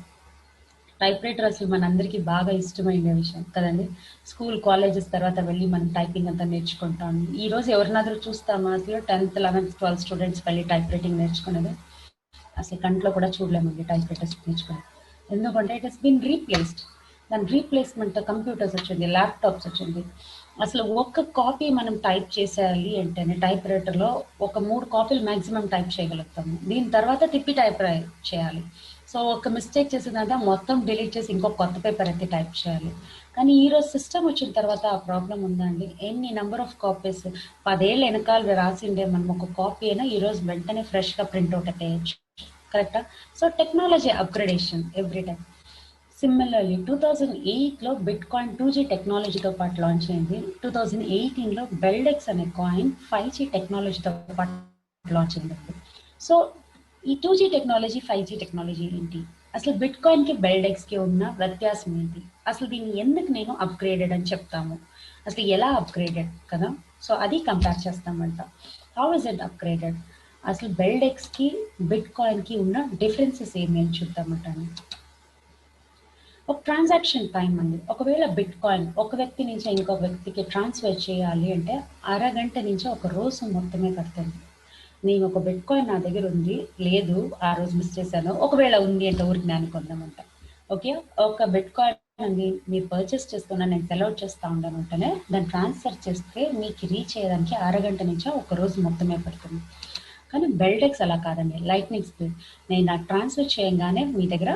టైప్ రైటర్ అసలు మనందరికీ బాగా ఇష్టమైన విషయం కదండి. స్కూల్, కాలేజెస్ తర్వాత వెళ్ళి మనం టైపింగ్ అంతా నేర్చుకుంటాం. ఈ రోజు ఎవరినాದ್ರೂ చూస్తామా అసలు 10th, 11th, 12th స్టూడెంట్స్ వెళ్ళి టైప్ రైటింగ్ నేర్చుకునేది? అసలు కంట్లో కూడా చూడలేమండి టైప్ రైటర్స్ నేర్చుకునేది. ఎందుకంటే ఇట్ హెస్ బీన్ రీప్లేస్డ్. దాని రీప్లేస్మెంట్ కంప్యూటర్స్ వచ్చింది, ల్యాప్టాప్స్ వచ్చింది. అసలు ఒక్క కాపీ మనం టైప్ చేసేయాలి అంటేనే టైప్ రైటర్లో ఒక 3 కాపీలు మాక్సిమం టైప్ చేయగలుగుతాము. దీని తర్వాత తిప్పి టైప్ చేయాలి. సో ఒక మిస్టేక్ చేసిందంటే మొత్తం డిలీట్ చేసి ఇంకో కొత్త పేపర్ అయితే టైప్ చేయాలి. కానీ ఈ రోజు సిస్టమ్ వచ్చిన తర్వాత ఆ ప్రాబ్లం ఉందండి. ఎన్ని నెంబర్ ఆఫ్ కాపీస్ 10 ఏళ్ళ వెనకాల రాసిండే మనం ఒక కాపీ అయినా ఈ రోజు వెంటనే ఫ్రెష్ గా ప్రింట్అవుట్ అయ్యచ్చు, కరెక్టా? So technology upgradation every time. Similarly 2008లో బిట్ కాయిన్ 2G టెక్నాలజీతో పాటు లాంచ్ అయింది. 2018లో బెల్డెక్స్ అనే కాయిన్ 5G టెక్నాలజీతో పాటు లాంచ్ అయింది. సో ఈ 2G టెక్నాలజీ, 5G టెక్నాలజీ ఏంటి? అసలు బిట్ కాయిన్ కి బెల్డెక్స్ కి ఉన్న వ్యత్యాసం ఏంటి? అసలు దీన్ని ఎందుకు నేను అప్గ్రేడెడ్ అని చెప్తాము? అసలు ఎలా అప్గ్రేడెడ్ కదా? సో అది కంపేర్ చేస్తామంట. How is it upgraded? అసలు బెల్డెక్స్ కి బిట్ కాయిన్ కి ఉన్న డిఫరెన్సెస్ ఏమి అని చూద్దామంటాను. ఒక ట్రాన్సాక్షన్ టైం అండి. ఒకవేళ బిట్ కాయిన్ ఒక వ్యక్తి నుంచి ఇంకొక వ్యక్తికి ట్రాన్స్ఫర్ చేయాలి అంటే అరగంట నుంచి ఒక రోజు మొత్తమే పడుతుంది. నేను ఒక బిట్ కాయిన్ నా దగ్గర ఉంది, లేదు ఆ రోజు మిస్ చేశాను, ఒకవేళ ఉంది అంటే ఊరికి నేను కొందామంట. ఓకే, ఒక బిట్ కాయిన్ ఉంది, మీరు పర్చేస్ చేస్తున్నా, నేను సెలౌట్ చేస్తా ఉన్నాను అంటేనే దాన్ని ట్రాన్స్ఫర్ చేస్తే మీకు రీచ్ అయ్యేదానికి అరగంట నుంచి ఒక రోజు మొత్తమే పడుతుంది. కానీ బెల్డెక్స్ అలా కాదండి, లైట్నింగ్ స్పీడ్. నేను నాకు ట్రాన్స్ఫర్ చేయగానే మీ దగ్గర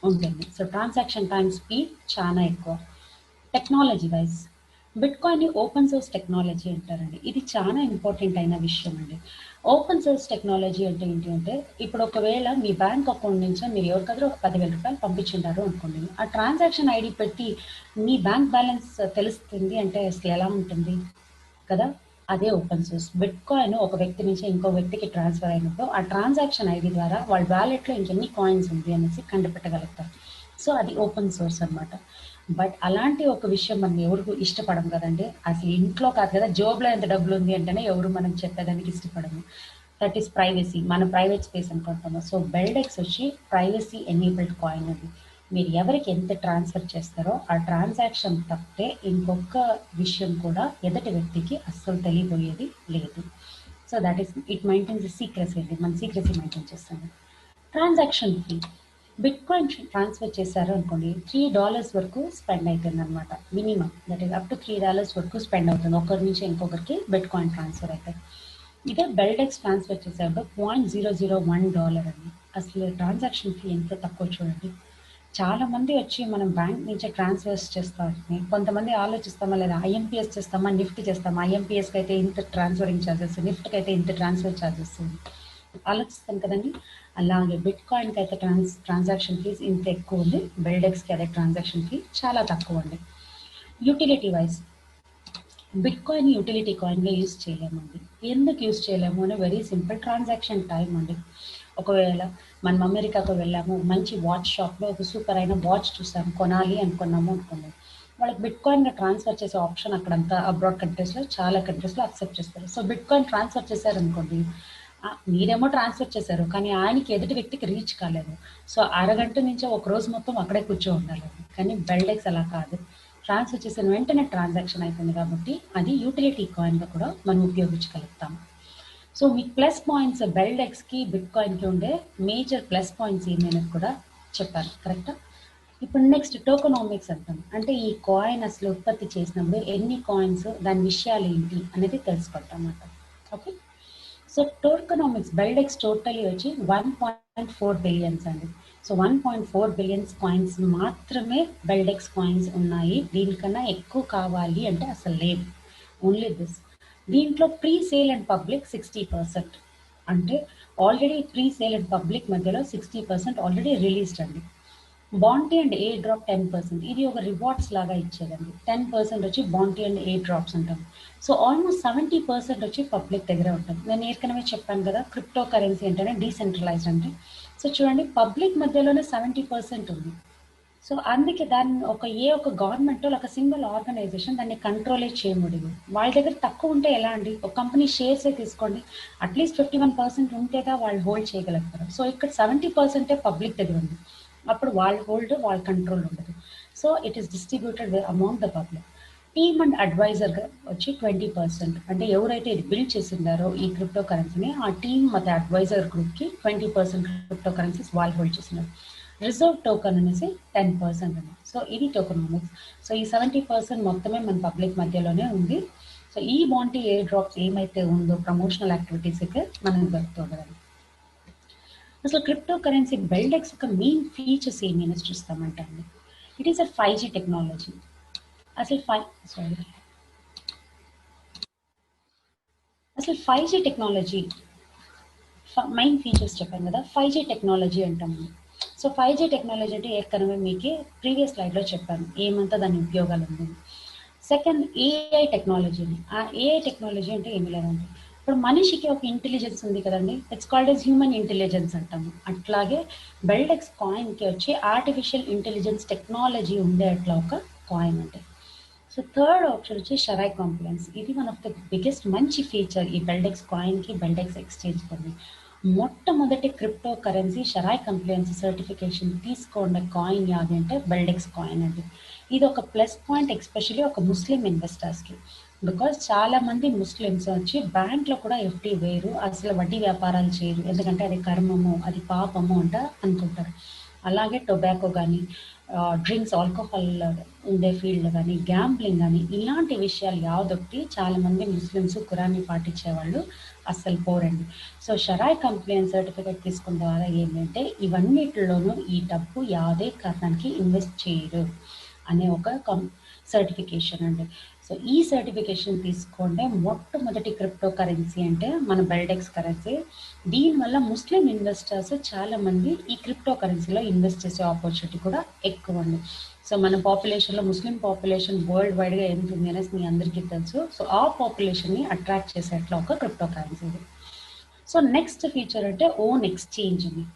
ఉంటుంది. సో ట్రాన్సాక్షన్ టైం స్పీడ్ చాలా ఎక్కువ. Technology wise bit coin open source technology అంటారండి. ఇది చాలా ఇంపార్టెంట్ అయిన విషయం అండి. ఓపెన్ సోర్స్ టెక్నాలజీ అంటే ఏంటి అంటే, ఇప్పుడు ఒకవేళ మీ బ్యాంక్ అకౌంట్ నుంచి మీరు ఎవరికైనా ఒక ₹10,000 పంపించుంటారు అనుకోండి. ఆ ట్రాన్సాక్షన్ ఐడి పెట్టి మీ బ్యాంక్ బ్యాలెన్స్ తెలుస్తుంది అంటే అసలు ఎలా ఉంటుంది కదా? అదే ఓపెన్ సోర్స్. బిట్ కాయిన్ ఒక వ్యక్తి నుంచి ఇంకో వ్యక్తికి ట్రాన్స్ఫర్ అయినప్పుడు ఆ ట్రాన్సాక్షన్ ఐడి ద్వారా వాళ్ళ వ్యాలెట్ లో ఇంకెన్ని కాయిన్స్ ఉంది అనేసి కండుపెట్టగలుగుతారు. సో అది ఓపెన్ సోర్స్ అనమాట. బట్ అలాంటి ఒక విషయం మనం ఎవరు ఇష్టపడం కదండి. అసలు ఇంట్లో కాదు కదా, జోబ్లో ఎంత డబ్బులు ఉంది అంటేనే ఎవరు మనం చెప్పేదానికి ఇష్టపడము. దట్ ఈస్ ప్రైవసీ, మన ప్రైవేట్ స్పేస్ అనుకుంటాము. సో బెల్డెక్స్ వచ్చి ప్రైవసీ ఎనేబుల్డ్ కాయిన్ అది. మీరు ఎవరికి ఎంత ట్రాన్స్ఫర్ చేస్తారో ఆ ట్రాన్సాక్షన్ తప్పితే ఇంకొక విషయం కూడా ఎదుటి వ్యక్తికి అస్సలు తెలియబోయేది లేదు. So that is it maintains secrecy అండి, మనం సీక్రెసీ మెయింటైన్ చేస్తాము. Transaction fee, bit coin transfer చేశారు అనుకోండి, $3 వరకు స్పెండ్ అవుతుంది అనమాట minimum. That is up to $3 వరకు స్పెండ్ అవుతుంది ఒకరి నుంచి ఇంకొకరికి బిట్ కాయిన్ ట్రాన్స్ఫర్ అవుతుంది. ఇదే బెల్డెక్స్ ట్రాన్స్ఫర్ చేసేటప్పుడు $0.001 అండి. అసలు ట్రాన్సాక్షన్ ఫీ ఎంత తక్కువ చూడండి. చాలా మంది వచ్చి మనం బ్యాంక్ నుంచి ట్రాన్స్ఫర్స్ చేస్తామని కొంతమంది ఆలోచిస్తామా, లేదా ఐఎంపీఎస్ చేస్తామా, నిఫ్ట్ చేస్తామా, ఐఎంపీఎస్కి అయితే ఇంత ట్రాన్స్ఫరింగ్ ఛార్జెస్, నిఫ్ట్కి అయితే ఇంత ట్రాన్స్ఫర్ ఛార్జెస్ ఆలోచిస్తాం కదండి. అలాగే బిట్ కాయిన్కి అయితే ట్రాన్సాక్షన్ ఫీజ్ ఇంత ఎక్కువ ఉంది, బెల్డెక్స్కి అదే ట్రాన్సాక్షన్ ఫీ చాలా తక్కువ ఉంది. Utility wise bitcoin utility కాయిన్గా యూజ్ చేయలేమండి. ఎందుకు యూజ్ చేయలేము అని వెరీ సింపుల్, ట్రాన్సాక్షన్ టైం అండి. ఒకవేళ మనం అమెరికాకు వెళ్ళాము, మంచి వాచ్ షాప్లో ఒక సూపర్ అయిన వాచ్ చూసాము, కొనాలి అనుకున్నాము అనుకున్నాము, వాళ్ళకి బిట్ కాయిన్గా ట్రాన్స్ఫర్ చేసే ఆప్షన్ అక్కడంతా అబ్రాడ్ కంట్రీస్లో చాలా కంట్రీస్లో అక్సెప్ట్ చేస్తారు. సో బిట్ కాయిన్ ట్రాన్స్ఫర్ చేశారనుకోండి, మీరేమో ట్రాన్స్ఫర్ చేశారు కానీ ఆయనకి ఎదుటి వ్యక్తికి రీచ్ కాలేదు. సో అరగంట నుంచి ఒక రోజు మొత్తం అక్కడే కూర్చో ఉండాలి. కానీ బెల్డెక్స్ అలా కాదు, ట్రాన్స్ఫర్ చేసిన వెంటనే ట్రాన్సాక్షన్ అయిపోయింది కాబట్టి అది యూటిలిటీ కాయిన్గా కూడా మనం ఉపయోగించగలుగుతాము. సో మీకు ప్లస్ పాయింట్స్ బెల్డెక్స్కి బిట్ కాయిన్కి ఉండే మేజర్ ప్లస్ పాయింట్స్ ఏమైనా కూడా చెప్పాను, కరెక్టా? ఇప్పుడు నెక్స్ట్ టోకనామిక్స్ అంటాం. అంటే ఈ కాయిన్ అసలు ఉత్పత్తి చేసినప్పుడు ఎన్ని కాయిన్స్, దాని విషయాలు ఏంటి అనేది తెలుసుకుంటాం అన్నమాట. ఓకే, సో టోకనామిక్స్ బెల్డెక్స్ టోటలీ వచ్చి 1.4 బిలియన్స్ అండి. సో 1.4 బిలియన్స్ కాయిన్స్ మాత్రమే బెల్డెక్స్ కాయిన్స్ ఉన్నాయి. దీనికన్నా ఎక్కువ కావాలి అంటే అసలు లేదు, ఓన్లీ దిస్. దీంట్లో ప్రీ సేల్ అండ్ పబ్లిక్ 60%, అంటే already pre sale and public మధ్యలో 60% ఆల్రెడీ రిలీజ్డ్ అండి. బాంటీ అండ్ ఏ డ్రాప్ 10%, ఇది ఒక రివార్డ్స్ లాగా ఇచ్చేదండి. 10% వచ్చి బాంటీ అండ్ ఏ డ్రాప్స్ ఉంటాం. సో ఆల్మోస్ట్ 70% వచ్చి పబ్లిక్ దగ్గర ఉంటుంది. నేను ఏற்கனவே చెప్పాను కదా, క్రిప్టో కరెన్సీ అంటేనే డీసెంట్రలైజ్డ్ అంటే. సో చూడండి, పబ్లిక్ మధ్యలోనే 70% ఉంది. సో అందుకే దాన్ని ఒక గవర్నమెంట్ ఒక సింగిల్ ఆర్గనైజేషన్ దాన్ని కంట్రోలే చేయముడిది. వాళ్ళ దగ్గర తక్కువ ఉంటే ఎలా అండి, ఒక కంపెనీ షేర్సే తీసుకోండి, అట్లీస్ట్ 51% ఉంటేగా వాళ్ళు హోల్డ్ చేయగలుగుతారు. సో ఇక్కడ 70% పబ్లిక్ దగ్గర ఉంది, అప్పుడు వాళ్ళ హోల్డ్ వాళ్ళ కంట్రోల్ ఉండదు. So it is distributed among the public. Team and advisor వచ్చి 20%, అంటే ఎవరైతే ఇది బిల్డ్ చేసిందారో ఈ క్రిప్టో కరెన్సీని, ఆ టీమ్ ಮತ್ತು అడ్వైజర్ గ్రూప్కి 20% క్రిప్టో కరెన్సీస్ వాళ్ళు హోల్డ్ చేస్తున్నారు. రిజర్వ్ టోకన్ అనేసి 10% అండి. సో ఇది టోకనామిక్స్. సో ఈ 70% మొత్తమే మన పబ్లిక్ మధ్యలోనే ఉంది. సో ఈ బాంటీ ఏ డ్రాప్స్ ఏమైతే ఉందో ప్రమోషనల్ యాక్టివిటీస్కి మనం దొరుకుతుందండి. అసలు క్రిప్టో కరెన్సీ బెల్డెక్స్ యొక్క మెయిన్ ఫీచర్స్ ఏమైనా చూస్తామంటే అండి, it is a 5G technology. అసలు 5G టెక్నాలజీ మెయిన్ ఫీచర్స్ చెప్పాను కదా, 5G టెక్నాలజీ అంటాము. సో 5G టెక్నాలజీ అంటే ఏకనమే మీకు ప్రీవియస్ స్లైడ్లో చెప్పాను ఏమంతా దాని ఉపయోగాలు ఉంది. Second, AI technology. ఆ ఏఐ టెక్నాలజీ అంటే ఏమి లేదండి, ఇప్పుడు మనిషికి ఒక ఇంటెలిజెన్స్ ఉంది కదండి, it's called as human intelligence అంటాము. అట్లాగే బెల్డెక్స్ కాయిన్కి వచ్చి ఆర్టిఫిషియల్ ఇంటెలిజెన్స్ టెక్నాలజీ ఉండే అట్లా ఒక కాయిన్ అంటే. సో థర్డ్ ఆప్షన్ వచ్చి షరాయ్ కాంప్లైన్స్. ఇది వన్ ఆఫ్ ద బిగ్గెస్ట్ మంచి ఫీచర్ ఈ బెల్డెక్స్ కాయిన్కి, బెల్డెక్స్ ఎక్స్చేంజ్కి ఉంది. మొట్టమొదటి క్రిప్టో కరెన్సీ షరాయ్ కంప్లైన్స్ సర్టిఫికేషన్ తీసుకోండి కాయిన్ యాది అంటే బెల్డెక్స్ కాయిన్ అండి. ఇది ఒక ప్లస్ పాయింట్ ఎస్పెషల్లీ ఒక ముస్లిం ఇన్వెస్టర్స్కి. బికాజ్ చాలా మంది ముస్లిమ్స్ వచ్చి బ్యాంక్లో కూడా ఎఫ్డి వేయరు, అసలు వడ్డీ వ్యాపారాలు చేయరు, ఎందుకంటే అది కర్మము, అది పాపము అంట అనుకుంటారు. అలాగే టొబాకో కానీ, డ్రింక్స్, ఆల్కహాల్ ఉండే ఫీల్డ్ కానీ, గ్యాంబ్లింగ్ కానీ, ఇలాంటి విషయాలు యాదొకటి చాలామంది ముస్లిమ్స్ ఖురాన్ని పాటించే వాళ్ళు అస్సలు పోరండి. సో షరాయ్ కంప్లైంట్ సర్టిఫికేట్ తీసుకున్న ద్వారా ఏంటంటే ఇవన్నిటిలోనూ ఈ డబ్బు యాదే కారణానికి ఇన్వెస్ట్ చేయరు అనే ఒక సర్టిఫికేషన్ అండి. సో ఈ సర్టిఫికేషన్ తీసుకుంటే మొట్టమొదటి క్రిప్టో కరెన్సీ అంటే మన బెల్డెక్స్ కరెన్సీ. దీనివల్ల ముస్లిం ఇన్వెస్టర్స్ చాలామంది ఈ క్రిప్టో కరెన్సీలో ఇన్వెస్ట్ చేసే ఆపర్చునిటీ కూడా ఎక్కువ ఉంది. సో మన పాపులేషన్లో ముస్లిం పాపులేషన్ వరల్డ్ వైడ్గా ఎంత ఉంది అనేసి మీ అందరికీ తెలుసు. సో ఆ పాపులేషన్ని అట్రాక్ట్ చేసేట్లా ఒక crypto currency. So next feature అంటే ఓన్ ఎక్స్చేంజ్ అని.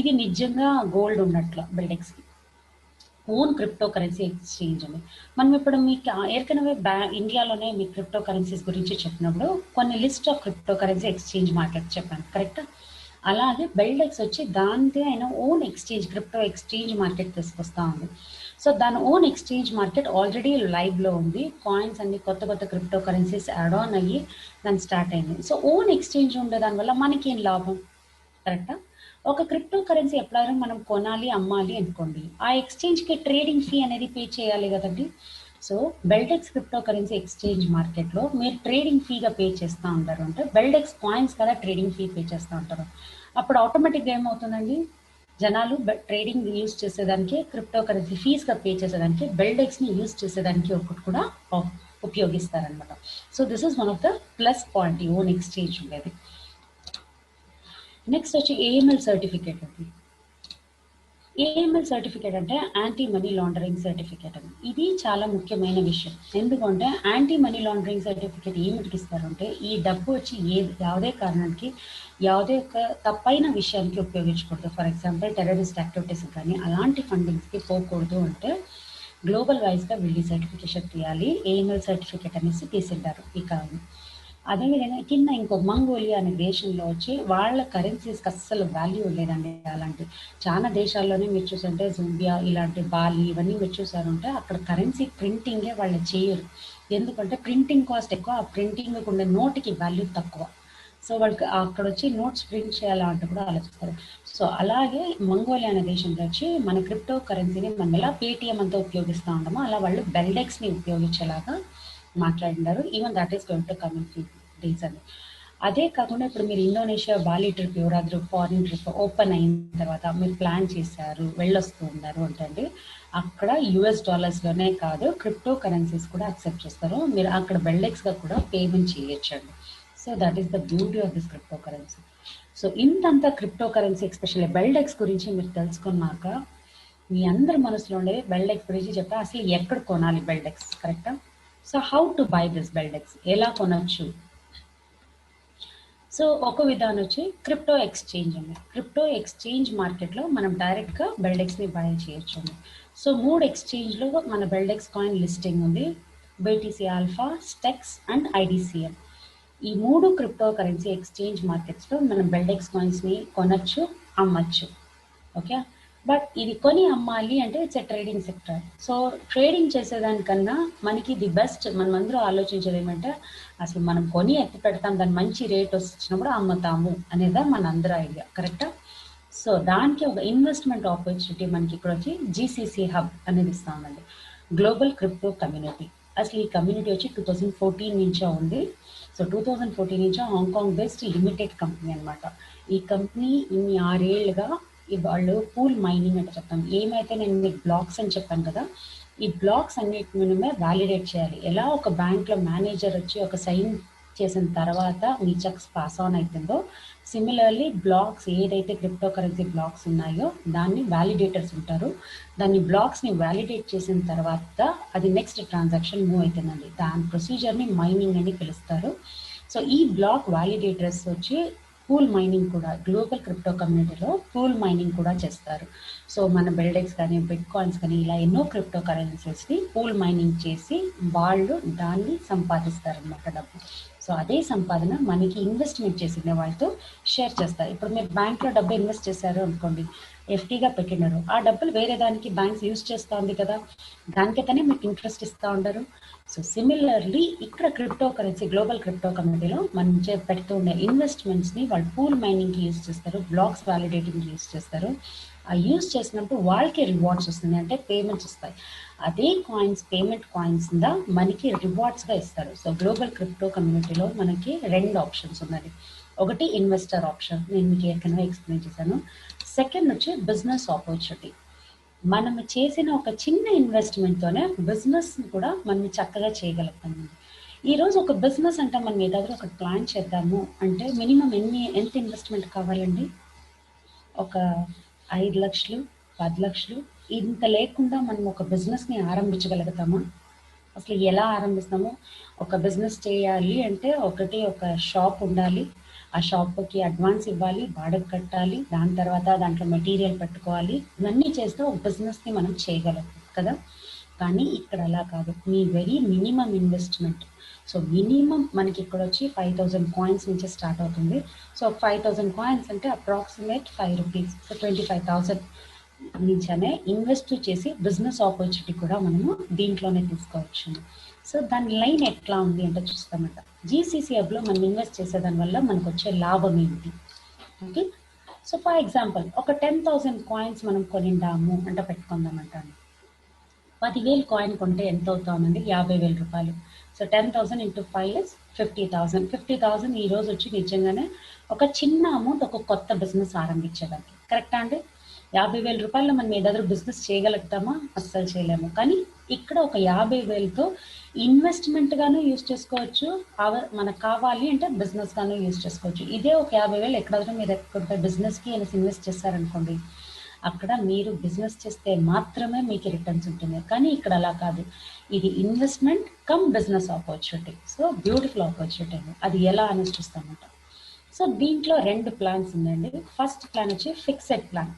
ఇది నిజంగా గోల్డ్ ఉన్నట్లు బెల్డెక్స్కి ఓన్ క్రిప్టో కరెన్సీ ఎక్స్చేంజ్ అని. మనం ఇప్పుడు మీకు ఏற்கனவே ఇండియాలోనే మీ క్రిప్టో కరెన్సీస్ గురించి చెప్పినప్పుడు కొన్ని list of crypto currency exchange market చెప్పాను, కరెక్టా? అలాగే బెల్డెక్స్ వచ్చి దానిదే అయినా own exchange crypto exchange market తీసుకొస్తా ఉంది. సో దాని ఓన్ ఎక్స్చేంజ్ మార్కెట్ ఆల్రెడీ లైవ్లో ఉంది. కాయిన్స్ అన్ని కొత్త కొత్త క్రిప్టో కరెన్సీస్ యాడ్ ఆన్ అయ్యి దాన్ని స్టార్ట్ అయింది. సో ఓన్ ఎక్స్చేంజ్ ఉండే దానివల్ల మనకేం లాభం, కరెక్టా? ఒక క్రిప్టో కరెన్సీ ఎప్పుడైనా మనం కొనాలి అమ్మాలి అనుకోండి, ఆ ఎక్స్చేంజ్కి ట్రేడింగ్ ఫీ అనేది పే చేయాలి కదండి. So Beldex crypto currency exchange మార్కెట్లో మీరు ట్రేడింగ్ ఫీగా పే చేస్తూ ఉంటారు, అంటే బెల్డెక్స్ కాయిన్స్ కదా ట్రేడింగ్ ఫీ పే చేస్తూ ఉంటారు. అప్పుడు ఆటోమేటిక్గా ఏమవుతుందండి, జనాలు ట్రేడింగ్ యూజ్ చేసేదానికి క్రిప్టో కరెన్సీ ఫీజ్గా పే చేసేదానికి బెల్డెక్స్ని యూజ్ చేసేదానికి ఒకటి కూడా ఉపయోగిస్తారనమాట. So this is one of the plus point ఈ ఓన్ ఎక్స్చేంజ్ ఉండేది. నెక్స్ట్ వచ్చి ఏఎంఎల్ సర్టిఫికేట్ అండి. ఏఎంఎల్ సర్టిఫికేట్ అంటే యాంటీ మనీ లాండరింగ్ సర్టిఫికేట్ అని. ఇది చాలా ముఖ్యమైన విషయం. ఎందుకంటే యాంటీ మనీ లాండరింగ్ సర్టిఫికేట్ ఏమిటికి ఇస్తారంటే, ఈ డబ్బు వచ్చి ಯಾವುದೇ కారణానికి ಯಾವುದೇ ఒక తప్పైన విషయానికి ఉపయోగించకూడదు. ఫర్ ఎగ్జాంపుల్ టెర్రరిస్ట్ యాక్టివిటీస్ కానీ అలాంటి ఫండింగ్స్కి పోకూడదు అంటే గ్లోబల్ వైజ్గా వీళ్ళు సర్టిఫికేషన్ తీయాలి. ఏఎంఎల్ సర్టిఫికేట్ అనేసి తీసింటారు ఈ కాలం. అదేవిధంగా కింద ఇంకో మంగోలియా అనే దేశంలో వచ్చి వాళ్ళ కరెన్సీస్కి అస్సలు వాల్యూ లేదండి. అలాంటి చాలా దేశాల్లోనే మీరు చూసారంటే జుంబియా ఇలాంటి బాలి ఇవన్నీ మీరు చూసారంటే అక్కడ కరెన్సీ ప్రింటింగే వాళ్ళు చేయరు. ఎందుకంటే ప్రింటింగ్ కాస్ట్ ఎక్కువ, ఆ ప్రింటింగ్ ఉండే నోట్కి వాల్యూ తక్కువ. సో వాళ్ళకి అక్కడ వచ్చి నోట్స్ ప్రింట్ చేయాలంటే కూడా ఆలోచిస్తారు. సో అలాగే మంగోలియా అనే దేశంలో వచ్చి మన క్రిప్టో కరెన్సీని మనం ఎలా పేటిఎం అంతా ఉపయోగిస్తూ ఉంటామో అలా వాళ్ళు బెల్డెక్స్ని ఉపయోగించేలాగా మాట్లాడినారు. Even that is going to come in few days అని. అదే కాకుండా ఇప్పుడు మీరు ఇండోనేషియా బాలి ట్రిప్ ఎవరాದ್ರೂ ఫారిన్ ట్రిప్ ఓపెన్ అయిన తర్వాత మీరు ప్లాన్ చేశారు, వెళ్ళొస్తూ ఉన్నారు అంటే అక్కడ $US కాదు క్రిప్టో కరెన్సీస్ కూడా యాక్సెప్ట్ చేస్తారు. మీరు అక్కడ బెల్డెక్స్గా కూడా పేమెంట్ చేయొచ్చండి. So that is the beauty of this cryptocurrency. So ఇంతంతా క్రిప్టో కరెన్సీ ఎస్పెషల్లీ బెల్డెక్స్ గురించి మీరు తెలుసుకున్నాక మీ అందరి మనసులో ఉండే బెల్డెక్స్ గురించి చెప్తా. అసలు ఎక్కడ కొనాలి బెల్డెక్స్, కరెక్టా? So how to buy this Beldex, ఎలా కొనొచ్చు? సో ఒక విధానం వచ్చి క్రిప్టో ఎక్స్చేంజ్ అండి. క్రిప్టో ఎక్స్చేంజ్ మార్కెట్లో మనం డైరెక్ట్గా బెల్డెక్స్ని బై చేయొచ్చు అండి. సో 3 ఎక్స్చేంజ్లో మన బెల్డెక్స్ కాయిన్ లిస్టింగ్ ఉంది. BTC alpha, STEX and IDCM. ఈ 3 క్రిప్టో కరెన్సీ ఎక్స్చేంజ్ మార్కెట్స్లో మనం బెల్డెక్స్ కాయిన్స్ని కొనొచ్చు, అమ్మచ్చు. ఓకే, బట్ ఇది కొని అమ్మాలి అంటే it's a trading sector. So trading చేసేదానికన్నా మనకి ది బెస్ట్, మనం అందరూ ఆలోచించేది ఏమంటే అసలు మనం కొని ఎత్తి పెడతాం, దాని మంచి రేట్ వచ్చినప్పుడు అమ్ముతాము అనేదా మన అందరూ ఐడియా, కరెక్టా? సో దానికి ఒక ఇన్వెస్ట్మెంట్ ఆపర్చునిటీ మనకి ఇక్కడ వచ్చి జీసీసీ హబ్ అనేది ఇస్తామండి, గ్లోబల్ క్రిప్టో కమ్యూనిటీ. అసలు ఈ కమ్యూనిటీ వచ్చి 2014 నుంచే ఉంది. సో 2014 నుంచి హాంకాంగ్ బేస్డ్ లిమిటెడ్ కంపెనీ అనమాట. ఈ కంపెనీ ఇన్ని 6 ఏళ్ళుగా వాళ్ళు పూల్ మైనింగ్ అంటే చెప్తాను. ఏమైతే నేను మీకు బ్లాక్స్ అని చెప్పాను కదా, ఈ బ్లాక్స్ అన్నిటి మనమే వ్యాలిడేట్ చేయాలి. ఎలా ఒక బ్యాంక్లో మేనేజర్ వచ్చి ఒక సైన్ చేసిన తర్వాత మీ చెక్స్ పాస్ ఆన్ అవుతుందో, సిమిలర్లీ బ్లాక్స్ ఏదైతే క్రిప్టో కరెన్సీ బ్లాక్స్ ఉన్నాయో దాన్ని వ్యాలిడేటర్స్ ఉంటారు. దాన్ని బ్లాక్స్ని వ్యాలిడేట్ చేసిన తర్వాత అది నెక్స్ట్ ట్రాన్సాక్షన్ మూవ్ అవుతుందండి. దాని ప్రొసీజర్ని మైనింగ్ అని పిలుస్తారు. సో ఈ బ్లాక్ వ్యాలిడేటర్స్ వచ్చి పూల్ మైనింగ్ కూడా, గ్లోబల్ క్రిప్టో కమ్యూనిటీలో పూల్ మైనింగ్ కూడా చేస్తారు. సో మన బెల్డెక్స్ కానీ బిట్ కాయిన్స్ కానీ ఇలా ఎన్నో క్రిప్టో కరెన్సీస్ని పూల్ మైనింగ్ చేసి వాళ్ళు దాన్ని సంపాదిస్తారు అన్నమాట డబ్బు. సో అదే సంపాదన మనకి ఇన్వెస్ట్మెంట్ చేసిన వాళ్ళతో షేర్ చేస్తారు. ఇప్పుడు మీరు బ్యాంక్లో డబ్బు ఇన్వెస్ట్ చేశారు అనుకోండి, ఎఫ్డీగా పెట్టినారు, ఆ డబ్బులు వేరే దానికి బ్యాంక్స్ యూజ్ చేస్తూ ఉంది కదా, దానికైతేనే మీకు ఇంట్రెస్ట్ ఇస్తూ ఉంటారు. సో సిమిలర్లీ ఇక్కడ క్రిప్టో కరెన్సీ గ్లోబల్ క్రిప్టో కమ్యూనిటీలో మనం పెడుతూ ఉండే ఇన్వెస్ట్మెంట్స్ని వాళ్ళు పూల్ మైనింగ్కి యూజ్ చేస్తారు, బ్లాక్స్ వ్యాలిడేటింగ్కి యూజ్ చేస్తారు. ఆ యూజ్ చేసినప్పుడు వాళ్ళకి రివార్డ్స్ వస్తుంది, అంటే పేమెంట్స్ వస్తాయి. అదే కాయిన్స్ పేమెంట్ కాయిన్స్ మనకి రివార్డ్స్గా ఇస్తారు. సో గ్లోబల్ క్రిప్టో కమ్యూనిటీలో మనకి 2 ఆప్షన్స్ ఉన్నాయి. ఒకటి ఇన్వెస్టర్ ఆప్షన్, నేను మీకు ఏర్కనగా ఎక్స్ప్లెయిన్ చేశాను. సెకండ్ వచ్చి బిజినెస్ ఆపర్చునిటీ. మనం చేసిన ఒక చిన్న ఇన్వెస్ట్మెంట్తోనే బిజినెస్ కూడా మనం చక్కగా చేయగలుగుతాము. ఈరోజు ఒక బిజినెస్ అంటే మనం ఏదైనా ఒక ప్లాన్ చేద్దాము అంటే మినిమం ఎంత ఇన్వెస్ట్మెంట్ కావాలండి? ఒక 5 లక్షలు 10 లక్షలు ఇంత లేకుండా మనం ఒక బిజినెస్ని ఆరంభించగలుగుతామా? అసలు ఎలా ఆరంభిస్తాము? ఒక బిజినెస్ చేయాలి అంటే ఒక షాప్ ఉండాలి, ఆ షాప్కి అడ్వాన్స్ ఇవ్వాలి, బాడగ కట్టాలి, దాని తర్వాత దాంట్లో మెటీరియల్ పెట్టుకోవాలి, ఇవన్నీ చేస్తే ఒక బిజినెస్ని మనం చేయగలం కదా. కానీ ఇక్కడ అలా కాదు, మీ very minimum investment. So minimum మనకి ఇక్కడ వచ్చి 5000 కాయిన్స్ నుంచి స్టార్ట్ అవుతుంది. సో 5000 కాయిన్స్ అంటే అప్రాక్సిమేట్ 5 రూపీస్. సో 25,000 నుంచనే ఇన్వెస్ట్ చేసి బిజినెస్ ఆపర్చునిటీ కూడా మనము దీంట్లోనే తీసుకోవచ్చు. సో దాని లైన్ ఎట్లా ఉంది అంటే చూస్తామంట. జీసీసీ హబ్లో మనం ఇన్వెస్ట్ చేసేదాని వల్ల మనకు వచ్చే లాభం ఏంటి? ఓకే, సో ఫర్ ఎగ్జాంపుల్ ఒక 10,000 కాయిన్స్ మనం కొనిండాము అంటే పెట్టుకుందామంటాను. 10,000 కాయిన్ కొంటే ఎంత అవుతామండి? 50,000 రూపాయలు. So 10,000 into 5 is 50,000. 50,000 ఈ రోజు వచ్చి నిజంగానే ఒక చిన్న అమౌంట్ ఒక కొత్త బిజినెస్ ఆరంభించేదానికి, కరెక్టా అండి? 50,000 రూపాయలు మనం ఏదాದ್ರೂ బిజినెస్ చేయగలుగుతామా? అస్సలు చేయలేము. కానీ ఇక్కడ ఒక 50,000తో ఇన్వెస్ట్మెంట్ గాను యూజ్ చేసుకోవచ్చు, మనకు కావాలి అంటే బిజినెస్ గాను యూజ్ చేసుకోవచ్చు. ఇదే ఒక 50,000 ఎక్కడాದ್ರೂ మీరు ఎక్కడ బిజినెస్కి ఇన్వెస్ట్ చేస్తారనుకోండి, అక్కడ మీరు బిజినెస్ చేస్తే మాత్రమే మీకు రిటర్న్స్ ఉంటుంది. కానీ ఇక్కడ అలా కాదు, ఇది investment come business opportunity. So beautiful opportunity అండి. అది ఎలా అనేది చూస్తామంట. సో దీంట్లో 2 ప్లాన్స్ ఉందండి. ఫస్ట్ ప్లాన్ వచ్చి ఫిక్సెడ్ ప్లాన్.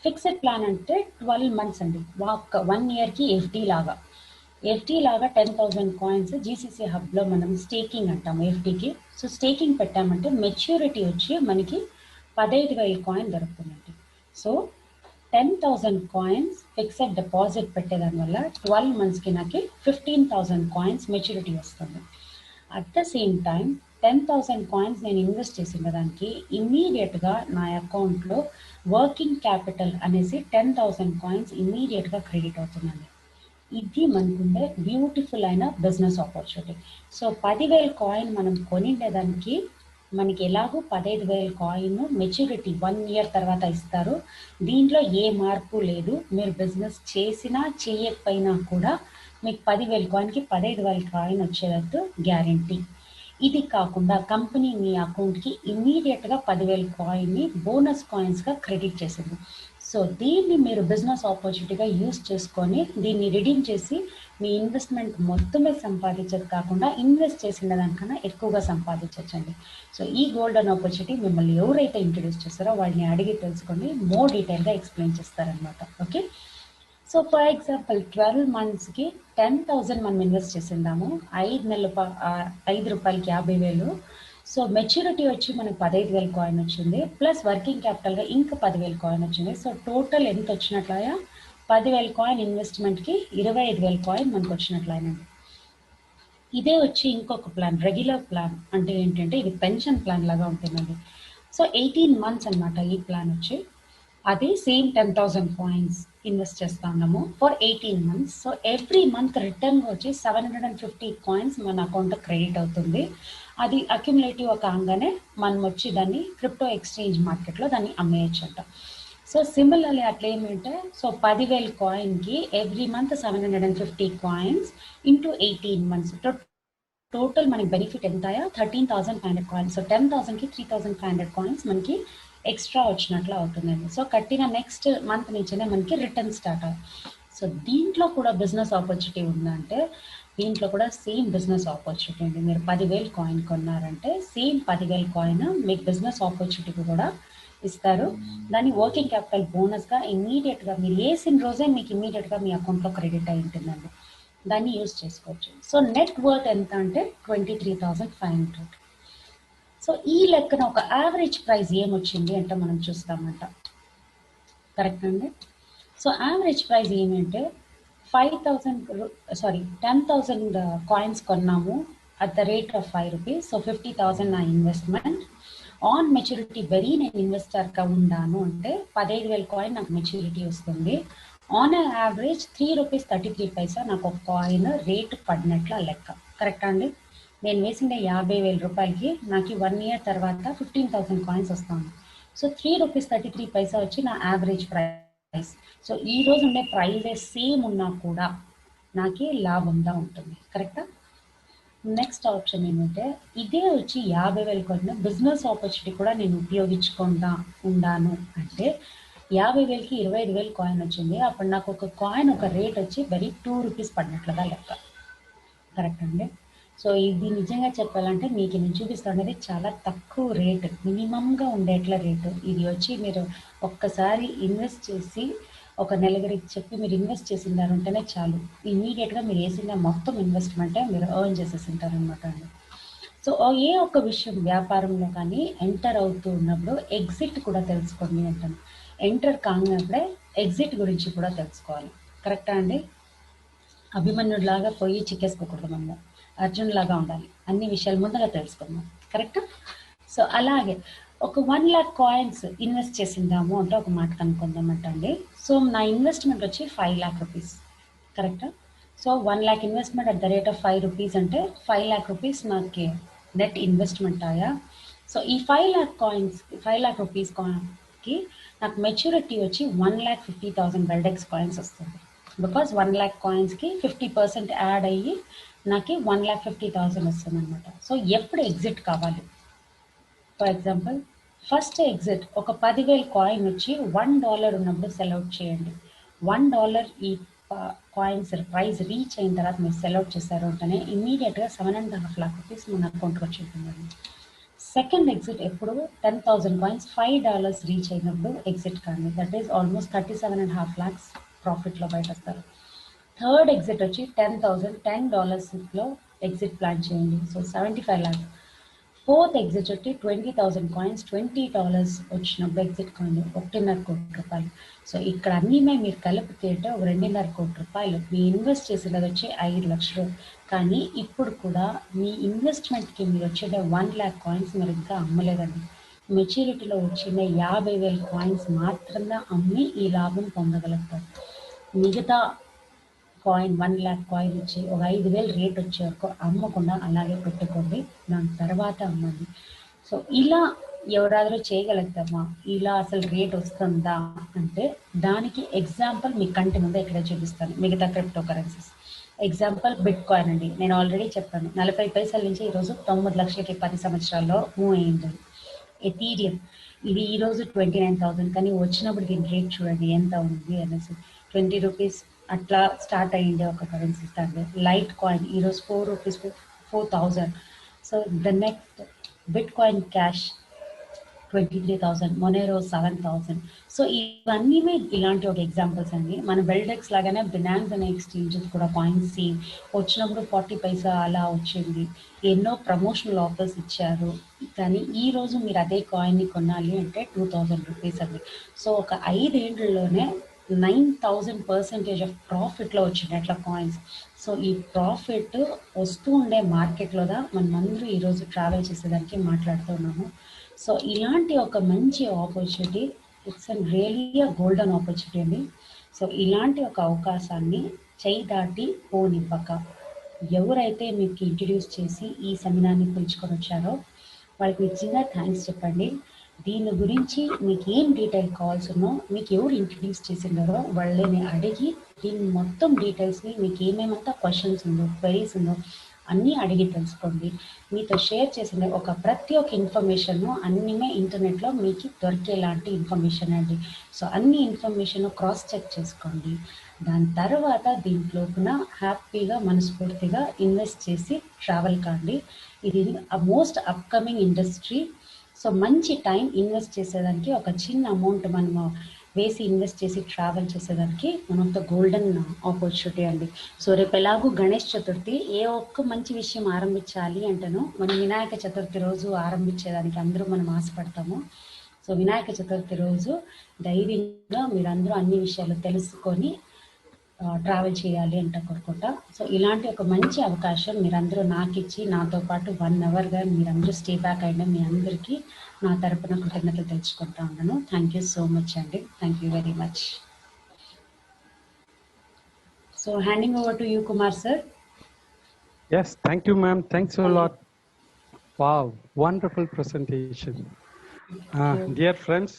ఫిక్సెడ్ ప్లాన్ అంటే 12 మంత్స్ అండి, 1 ఇయర్కి ఎఫ్డి లాగా 10,000 కాయిన్స్ జీసీసీ హబ్లో మనం స్టేకింగ్ అంటాము ఎఫ్డికి. సో స్టేకింగ్ పెట్టామంటే మెచ్యూరిటీ వచ్చి మనకి 15,000 కాయిన్ దొరుకుతుందండి. సో 10,000 కాయిన్స్ ఫిక్సెడ్ డిపాజిట్ పెట్టేదాని వల్ల 12 మంత్స్కి నాకు 15,000 కాయిన్స్ మెచ్యూరిటీ వస్తుంది. At the same time 10,000 coins నేను ఇన్వెస్ట్ చేసిన దానికి ఇమ్మీడియట్గా నా అకౌంట్లో వర్కింగ్ క్యాపిటల్ అనేసి 10,000 కాయిన్స్ ఇమ్మీడియట్గా క్రెడిట్ అవుతుందండి. ఇది మనకుండే బ్యూటిఫుల్ అయిన బిజినెస్ ఆపర్చునిటీ. సో 10,000 కాయిన్ మనం కొనిండేదానికి మనకి ఎలాగో 15,000 కాయిన్ మెచ్యూరిటీ 1 ఇయర్ తర్వాత ఇస్తారు. దీంట్లో ఏ మార్పు లేదు. మీరు బిజినెస్ చేసినా చేయకపోయినా కూడా మీకు 10,000 కాయిన్కి 15,000 కాయిన్ వచ్చేటట్టు గ్యారంటీ. ఇది కాకుండా కంపెనీ మీ అకౌంట్కి ఇమ్మీడియట్గా 10,000 కాయిన్ని బోనస్ కాయిన్స్గా క్రెడిట్ చేసింది. సో దీన్ని మీరు బిజినెస్ ఆపర్చునిటీగా యూజ్ చేసుకొని దీన్ని రిడీమ్ చేసి మీ ఇన్వెస్ట్మెంట్ మొత్తమే సంపాదించదు కాకుండా ఇన్వెస్ట్ చేసిన దానికన్నా ఎక్కువగా సంపాదించవచ్చండి. సో ఈ గోల్డెన్ ఆపర్చునిటీ మిమ్మల్ని ఎవరైతే ఇంట్రడ్యూస్ చేస్తారో వాళ్ళని అడిగి తెలుసుకొని మోర్ డీటెయిల్గా ఎక్స్ప్లెయిన్ చేస్తారనమాట. ఓకే, సో ఫర్ ఎగ్జాంపుల్ 12 మంత్స్కి 10,000 మనం ఇన్వెస్ట్ చేసిందాము, 5 రూపాయలకి 50,000. సో మెచ్యూరిటీ వచ్చి మనకు 15,000 కాయిన్ వచ్చింది, ప్లస్ వర్కింగ్ క్యాపిటల్గా ఇంకా 10,000 కాయిన్ వచ్చింది. సో టోటల్ ఎంత వచ్చినట్లయా 10,000 కాయిన్ ఇన్వెస్ట్మెంట్కి 25,000 కాయిన్ మనకు వచ్చినట్లయినండి. ఇదే వచ్చి ఇంకొక ప్లాన్, రెగ్యులర్ ప్లాన్. అంటే ఏంటంటే ఇది పెన్షన్ ప్లాన్ లాగా ఉంటుందండి. సో 18 మంత్స్ అనమాట ఈ ప్లాన్ వచ్చి. అది సేమ్ 10,000 కాయిన్స్ ఇన్వెస్ట్ చేస్తా ఉన్నాము for 18 months. So every month return వచ్చి 750 కాయిన్స్ మన అకౌంట్లో క్రెడిట్ అవుతుంది. అది అక్యుములేటివ్ కాగానే మనం వచ్చి దాన్ని క్రిప్టో ఎక్స్చేంజ్ మార్కెట్లో దాన్ని అమ్మేయచ్చు అంట. సో సిమిలర్లీ అట్లా ఏమంటే సో 10,000 కాయిన్కి every month 750 coins into 18 months total మనకి బెనిఫిట్ ఎంత 13,500 కాయిన్స్. సో 10,000కి 3,500 కాయిన్స్ మనకి ఎక్స్ట్రా వచ్చినట్లు అవుతుందండి. సో కట్టిన నెక్స్ట్ మంత్ నుంచినే మనకి రిటర్న్ స్టార్ట్ అవుతుంది. సో దీంట్లో కూడా బిజినెస్ ఆపర్చునిటీ ఉందంటే దీంట్లో కూడా సేమ్ బిజినెస్ ఆపర్చునిటీ అండి. మీరు 10,000 కాయిన్ కొన్నారంటే సేమ్ 10,000 కాయిన్ మీకు బిజినెస్ ఆపర్చునిటీ కూడా ఇస్తారు. దాన్ని వర్కింగ్ క్యాపిటల్ బోనస్గా ఇమ్మీడియట్గా మీరు వేసిన రోజే మీకు ఇమ్మీడియట్గా మీ అకౌంట్లో క్రెడిట్ అయి ఉంటుందండి. దాన్ని యూజ్ చేసుకోవచ్చు. సో నెట్ వర్త్ ఎంత అంటే 23,500. సో ఈ లెక్కన ఒక యావరేజ్ ప్రైస్ ఏమొచ్చింది అంటే మనం చూస్తామంట. కరెక్ట్ అండి. సో యావరేజ్ ప్రైస్ ఏమంటే 10,000 కాయిన్స్ కొన్నాము at the rate of 5 rupees. So 50,000 నా ఇన్వెస్ట్మెంట్. ఆన్ మెచ్యూరిటీ వెరీ నేను ఇన్వెస్టర్గా ఉన్నాను అంటే 15,000 కాయిన్ నాకు మెచ్యూరిటీ వస్తుంది. ఆన్ యావరేజ్ 3 రూపీస్ 33 పైసా నాకు ఒక కాయిన్ రేటు పడినట్ల లెక్క. కరెక్టా అండి. నేను వేసిన 50,000 రూపాయలకి నాకు 1 ఇయర్ తర్వాత 15,000 కాయిన్స్ వస్తాను. సో 3 రూపీస్ 33 పైసా వచ్చి నా యావరేజ్ ప్రైస్. సో ఈ రోజు ఉండే ప్రైజే సేమ్ ఉన్నా కూడా నాకే లాభంగా ఉంటుంది. కరెక్టా. నెక్స్ట్ ఆప్షన్ ఏమంటే ఇదే వచ్చి 50,000 కొన్న బిజినెస్ ఆపర్చునిటీ కూడా నేను ఉపయోగించకుండా ఉన్నాను అంటే 50,000కి 25,000 కాయిన్ వచ్చింది. అప్పుడు నాకు ఒక కాయిన్ ఒక రేట్ వచ్చి వెరీ 2 రూపీస్ పడినట్లుగా లెక్క. కరెక్ట్ అండి. సో ఇది నిజంగా చెప్పాలంటే మీకు నేను చూపిస్తున్నది చాలా తక్కువ రేటు, మినిమంగా ఉండేట్ల రేటు. ఇది వచ్చి మీరు ఒక్కసారి ఇన్వెస్ట్ చేసి ఒక నెలగరికి చెప్పి మీరు ఇన్వెస్ట్ చేసిందారంటేనే చాలు, ఇమీడియట్గా మీరు వేసిన మొత్తం ఇన్వెస్ట్మెంటే మీరు ఎర్న్ చేసేసింటారు అనమాట అండి. సో ఏ ఒక్క విషయం వ్యాపారంలో కానీ ఎంటర్ అవుతూ ఉన్నప్పుడు ఎగ్జిట్ కూడా తెలుసుకోండి అంటాను. ఎంటర్ కానప్పుడే ఎగ్జిట్ గురించి కూడా తెలుసుకోవాలి. కరెక్టా అండి. అభిమన్యుడిలాగా పోయి చిక్కేసుకోకూడదు, మనము అర్జున్ లాగా ఉండాలి, అన్ని విషయాలు ముందుగా తెలుసుకుందాం. కరెక్టా. సో అలాగే ఒక 1 lakh కాయిన్స్ ఇన్వెస్ట్ చేసిందాము అంటే ఒక మాట కనుక్కుందామంటండి. సో నా ఇన్వెస్ట్మెంట్ వచ్చి 5 lakh రూపీస్. కరెక్టా. So 1 lakh investment at the rate of 5 rupees అంటే 5 lakh రూపీస్ నాకు నెట్ ఇన్వెస్ట్మెంట్ ఆయా. సో ఈ 5 lakh కాయిన్స్ 5 lakh రూపీస్ కాయిన్కి నాకు మెచ్యూరిటీ వచ్చి 1,50,000 వెల్డెక్స్ కాయిన్స్ వస్తుంది. బికాజ్ 1 lakh కాయిన్స్కి 50% యాడ్ అయ్యి నాకు 1,50,000 వస్తుంది అనమాట. సో ఎప్పుడు ఎగ్జిట్ కావాలి, ఫర్ ఎగ్జాంపుల్ ఫస్ట్ ఎగ్జిట్ ఒక 10,000 కాయిన్ వచ్చి $1 ఉన్నప్పుడు సెల్అవుట్ చేయండి. $1 ఈ కాయిన్స్ ప్రైస్ రీచ్ అయిన తర్వాత మీరు సెల్అవుట్ చేశారు అంటేనే ఇమీడియట్గా $7.5 lakhs మన అకౌంట్కి వచ్చేస్తుందండి. సెకండ్ ఎగ్జిట్ ఎప్పుడు 10,000 కాయిన్స్ $5 రీచ్ అయినప్పుడు ఎగ్జిట్ కానీ, దట్ ఈస్ ఆల్మోస్ట్ 37.5 lakhs ప్రాఫిట్లో బయట వస్తారు. థర్డ్ ఎగ్జిట్ వచ్చి $10,000 ఎగ్జిట్ ప్లాన్ చేయండి, సో 75 lakhs. ఫోర్త్ ఎగ్జిట్ వచ్చి 20,000 కాయిన్స్ $20 వచ్చినప్పుడు ఎగ్జిట్ కాయింది, ₹1.5 కోటి. సో ఇక్కడ అన్నీ మీరు కలిపితే ఒక ₹2.5 కోటి. మీ ఇన్వెస్ట్ చేసినది వచ్చి 5 లక్షలు. కానీ ఇప్పుడు కూడా మీ ఇన్వెస్ట్మెంట్కి మీరు వచ్చే 1 lakh కాయిన్స్ మీరు ఇంకా అమ్మలేదండి. మెచ్యూరిటీలో వచ్చిన 50,000 కాయిన్స్ మాత్రమే అమ్మి ఈ లాభం పొందగలుగుతారు. మిగతా కాయిన్ 1 lakh కాయిన్ వచ్చి ఒక 5,000 రేట్ వచ్చే వరకు అమ్మకుండా అలాగే పెట్టుకోండి, దాని తర్వాత అమ్మండి. సో ఇలా ఎవరాದರೂ చేయగలుగుతామా, ఇలా అసలు రేట్ వస్తుందా అంటే దానికి ఎగ్జాంపుల్ మీ కంటి ముందే ఇక్కడ చూపిస్తాను. మిగతా crypto currencies example bit coin అండి. నేను ఆల్రెడీ చెప్పాను 40 పైసల నుంచి ఈరోజు 9 లక్షలకి 10 సంవత్సరాల్లో మూవ్ అయింది. ఎథీరియం ఇది ఈరోజు 29,000, కానీ వచ్చినప్పుడు దీని రేట్ చూడండి ఎంత ఉంది అనేసి, 20 రూపీస్ అట్లా స్టార్ట్ అయ్యింది ఒక కరెన్సీ స్టార్ట్. లైట్ కాయిన్ ఈరోజు 4 rupees 4,000. So the next bit coin cash 23,000, మొనేరో 7,000. So ఇవన్నీ ఇలాంటి ఒక ఎగ్జాంపుల్స్ అండి. మన బెల్డెక్స్ లాగానే బినాన్స్ అనే ఎక్స్చేంజ్ కూడా కాయిన్స్ వచ్చినప్పుడు 40 పైసా అలా వచ్చింది, ఎన్నో ప్రమోషనల్ ఆఫర్స్ ఇచ్చారు. కానీ ఈరోజు మీరు అదే కాయిన్ని కొనాలి అంటే 2,000 రూపీస్ అండి. సో ఒక 5 ఏళ్లలోనే 9,000% ఆఫ్ ప్రాఫిట్లో వచ్చింది అట్లా కాయిన్స్. సో ఈ ప్రాఫిట్ వస్తూ ఉండే మార్కెట్లో మనమందరూ ఈరోజు ట్రావెల్ చేసేదానికి మాట్లాడుతున్నాము. సో ఇలాంటి ఒక మంచి opportunity, it's and really a golden opportunity అండి. సో ఇలాంటి ఒక అవకాశాన్ని చేయి దాటి పోనివ్వక, ఎవరైతే మీకు ఇంట్రడ్యూస్ చేసి ఈ సెమినార్ని పిలుచుకొని వచ్చారో వాళ్ళకి నిజంగా థ్యాంక్స్ చెప్పండి. దీని గురించి మీకు ఏం డీటెయిల్ కావాల్సి ఉన్నో, మీకు ఎవరు ఇంట్రడ్యూస్ చేసిండారో వాళ్ళని అడిగి దీని మొత్తం డీటెయిల్స్ని, మీకు ఏమేమంతా క్వశ్చన్స్ ఉందో, క్వైరీస్ ఉందో అన్నీ అడిగి తెలుసుకోండి. మీతో షేర్ చేసిన ప్రతి ఒక్క ఇన్ఫర్మేషన్ అన్నీ ఇంటర్నెట్లో మీకు దొరికేలాంటి ఇన్ఫర్మేషన్ అండి. సో అన్ని ఇన్ఫర్మేషన్ క్రాస్ చెక్ చేసుకోండి. దాని తర్వాత దీంట్లోపున హ్యాపీగా మనస్ఫూర్తిగా ఇన్వెస్ట్ చేసి ట్రావెల్ కాండి. ఇది మోస్ట్ అప్కమింగ్ ఇండస్ట్రీ. సో మంచి టైం ఇన్వెస్ట్ చేసేదానికి, ఒక చిన్న అమౌంట్ మనము వేసి ఇన్వెస్ట్ చేసి ట్రావెల్ చేసేదానికి one of the golden opportunity అండి. సో రేపు ఎలాగూ గణేష్ చతుర్థి, ఏ ఒక్క మంచి విషయం ఆరంభించాలి అంటేనో మనం వినాయక చతుర్థి రోజు ఆరంభించేదానికి అందరూ మనం ఆశపడతాము. సో వినాయక చతుర్థి రోజు ధైర్యంగా మీరందరూ అన్ని విషయాలు తెలుసుకొని ట్రావెల్ చేయాలి అంట కోరుకుంటా. సో ఇలాంటి ఒక మంచి అవకాశం మీరందరూ నాకు ఇచ్చి నాతో పాటు 1 అవర్గా మీరందరూ స్టే బ్యాక్ అయినా మీ అందరికీ నా తరపున కృతజ్ఞతలు తెలుసుకుంటా ఉన్నాను. థ్యాంక్ యూ సో మచ్ అండి. Thank you very much. So handing over to you Kumar sir. Yes, thank you ma'am, thanks a lot. Wow, wonderful presentation. Dear friends,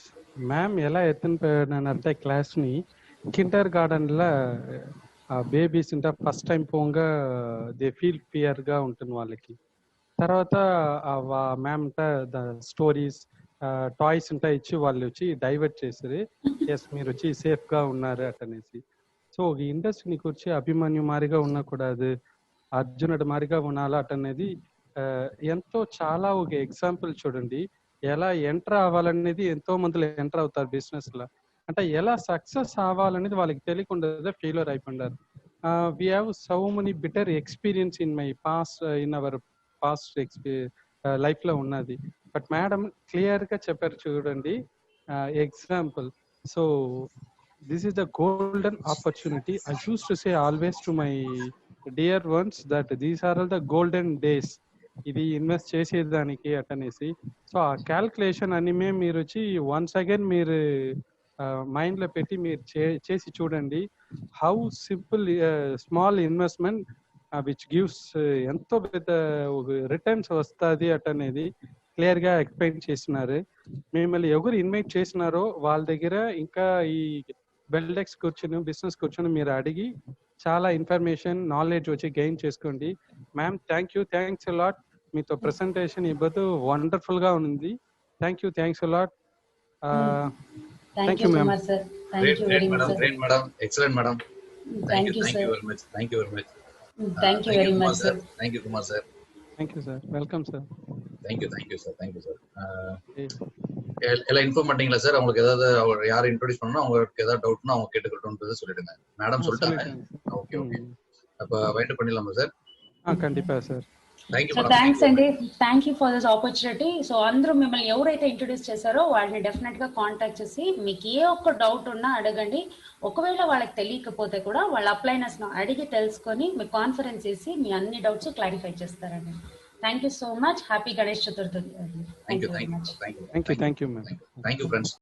ma'am ఎలా ఎత్తున క్లాస్ని కిండర్ గార్డెన్లో బేబీస్ ఉంటే ఫస్ట్ టైం పోగా they feel ఫియర్గా ఉంటుంది వాళ్ళకి. తర్వాత ma'am the stories toys ఉంటా ఇచ్చి వాళ్ళు వచ్చి డైవర్ట్ చేసేది, ఎస్ మీరు వచ్చి సేఫ్గా ఉన్నారు అటనేసి. సో ఈ ఇండస్ట్రీని కూర్చి అభిమన్యు మారిగా ఉండకూడదు, అర్జునుడు మారిగా ఉండాలి అటనేది ఎంతో చాలా ఒక ఎగ్జాంపుల్ చూడండి. ఎలా ఎంటర్ అవ్వాలనేది ఎంతో మందిలో ఎంటర్ అవుతారు బిజినెస్లో, అంటే ఎలా సక్సెస్ అవ్వాలనేది వాళ్ళకి తెలియకుండా ఫెయిల్యూర్ అయిపోయారు. We have so many better experience in my in our past లైఫ్లో ఉన్నది. బట్ మేడం క్లియర్గా చెప్పారు చూడండి example. So this is the golden opportunity. I use to say always to my dear ones that these are all the golden days ఇది invest చేసేదానికి అటనేసి. So ఆ calculation అన్ని మీరు వచ్చి వన్స్ అగైన్ మీరు మైండ్లో పెట్టి మీరు చేసి చూడండి. How simple small investment which gives ఎంతో పెద్ద రిటర్న్స్ వస్తుంది అటనేది క్లియర్గా ఎక్స్ప్లెయిన్ చేస్తున్నారు. మిమ్మల్ని ఎవరు ఇన్వైట్ చేసినారో వాళ్ళ దగ్గర ఇంకా ఈ బెల్డెక్స్ కూర్చొని బిజినెస్ కూర్చొని మీరు అడిగి చాలా ఇన్ఫర్మేషన్ నాలెడ్జ్ వచ్చి గెయిన్ చేసుకోండి. Ma'am thanks a lot. మీతో ప్రెసెంటేషన్ ఇవ్వదు వండర్ఫుల్గా ఉంది. Thank you, thanks a lot. Thank you Kumar sir, thank you very much sir. Great, madam. Excellent, madam. Thank you Thank sir, you very much. Thank you very much. Thank you very much sir. Thank you, Kumar sir. Thank you sir, welcome sir. Thank you, sir. Thank you, sir. எல்லாம் inform பண்ணிட்டீங்களா sir? அவங்களுக்கு ஏதாவது அவர் யாரை introduce பண்ணணும், அவங்களுக்கு ஏதாவது டவுட்னா அவங்க கேட்டுக்கிட்டோன்றது சொல்லிடுங்க. மேடம் சொல்லிட்டாங்க. Okay okay. அப்ப வைண்ட் பண்ணிடலாமா சார்? கண்டிப்பా sir. Thank you so thanks అండి, thank you for this opportunity. So అందరూ మిమ్మల్ని ఎవరైతే ఇంట్రొడ్యూస్ చేశారో వాళ్ళని డెఫినెట్ గా కాంటాక్ట్ చేసి మీకు ఏ ఒక్క డౌట్ ఉన్నా అడగండి. ఒకవేళ వాళ్ళకి తెలియకపోతే కూడా వాళ్ళ అప్లైనర్స్ అడిగి తెలుసుకొని మీ కాన్ఫరెన్స్ చేసి మీ అన్ని డౌట్స్ క్లారిఫై చేస్తారండి. Thank you so much. Happy Ganesh Chaturthi. Thank you thank you ma'am. Thank you friends.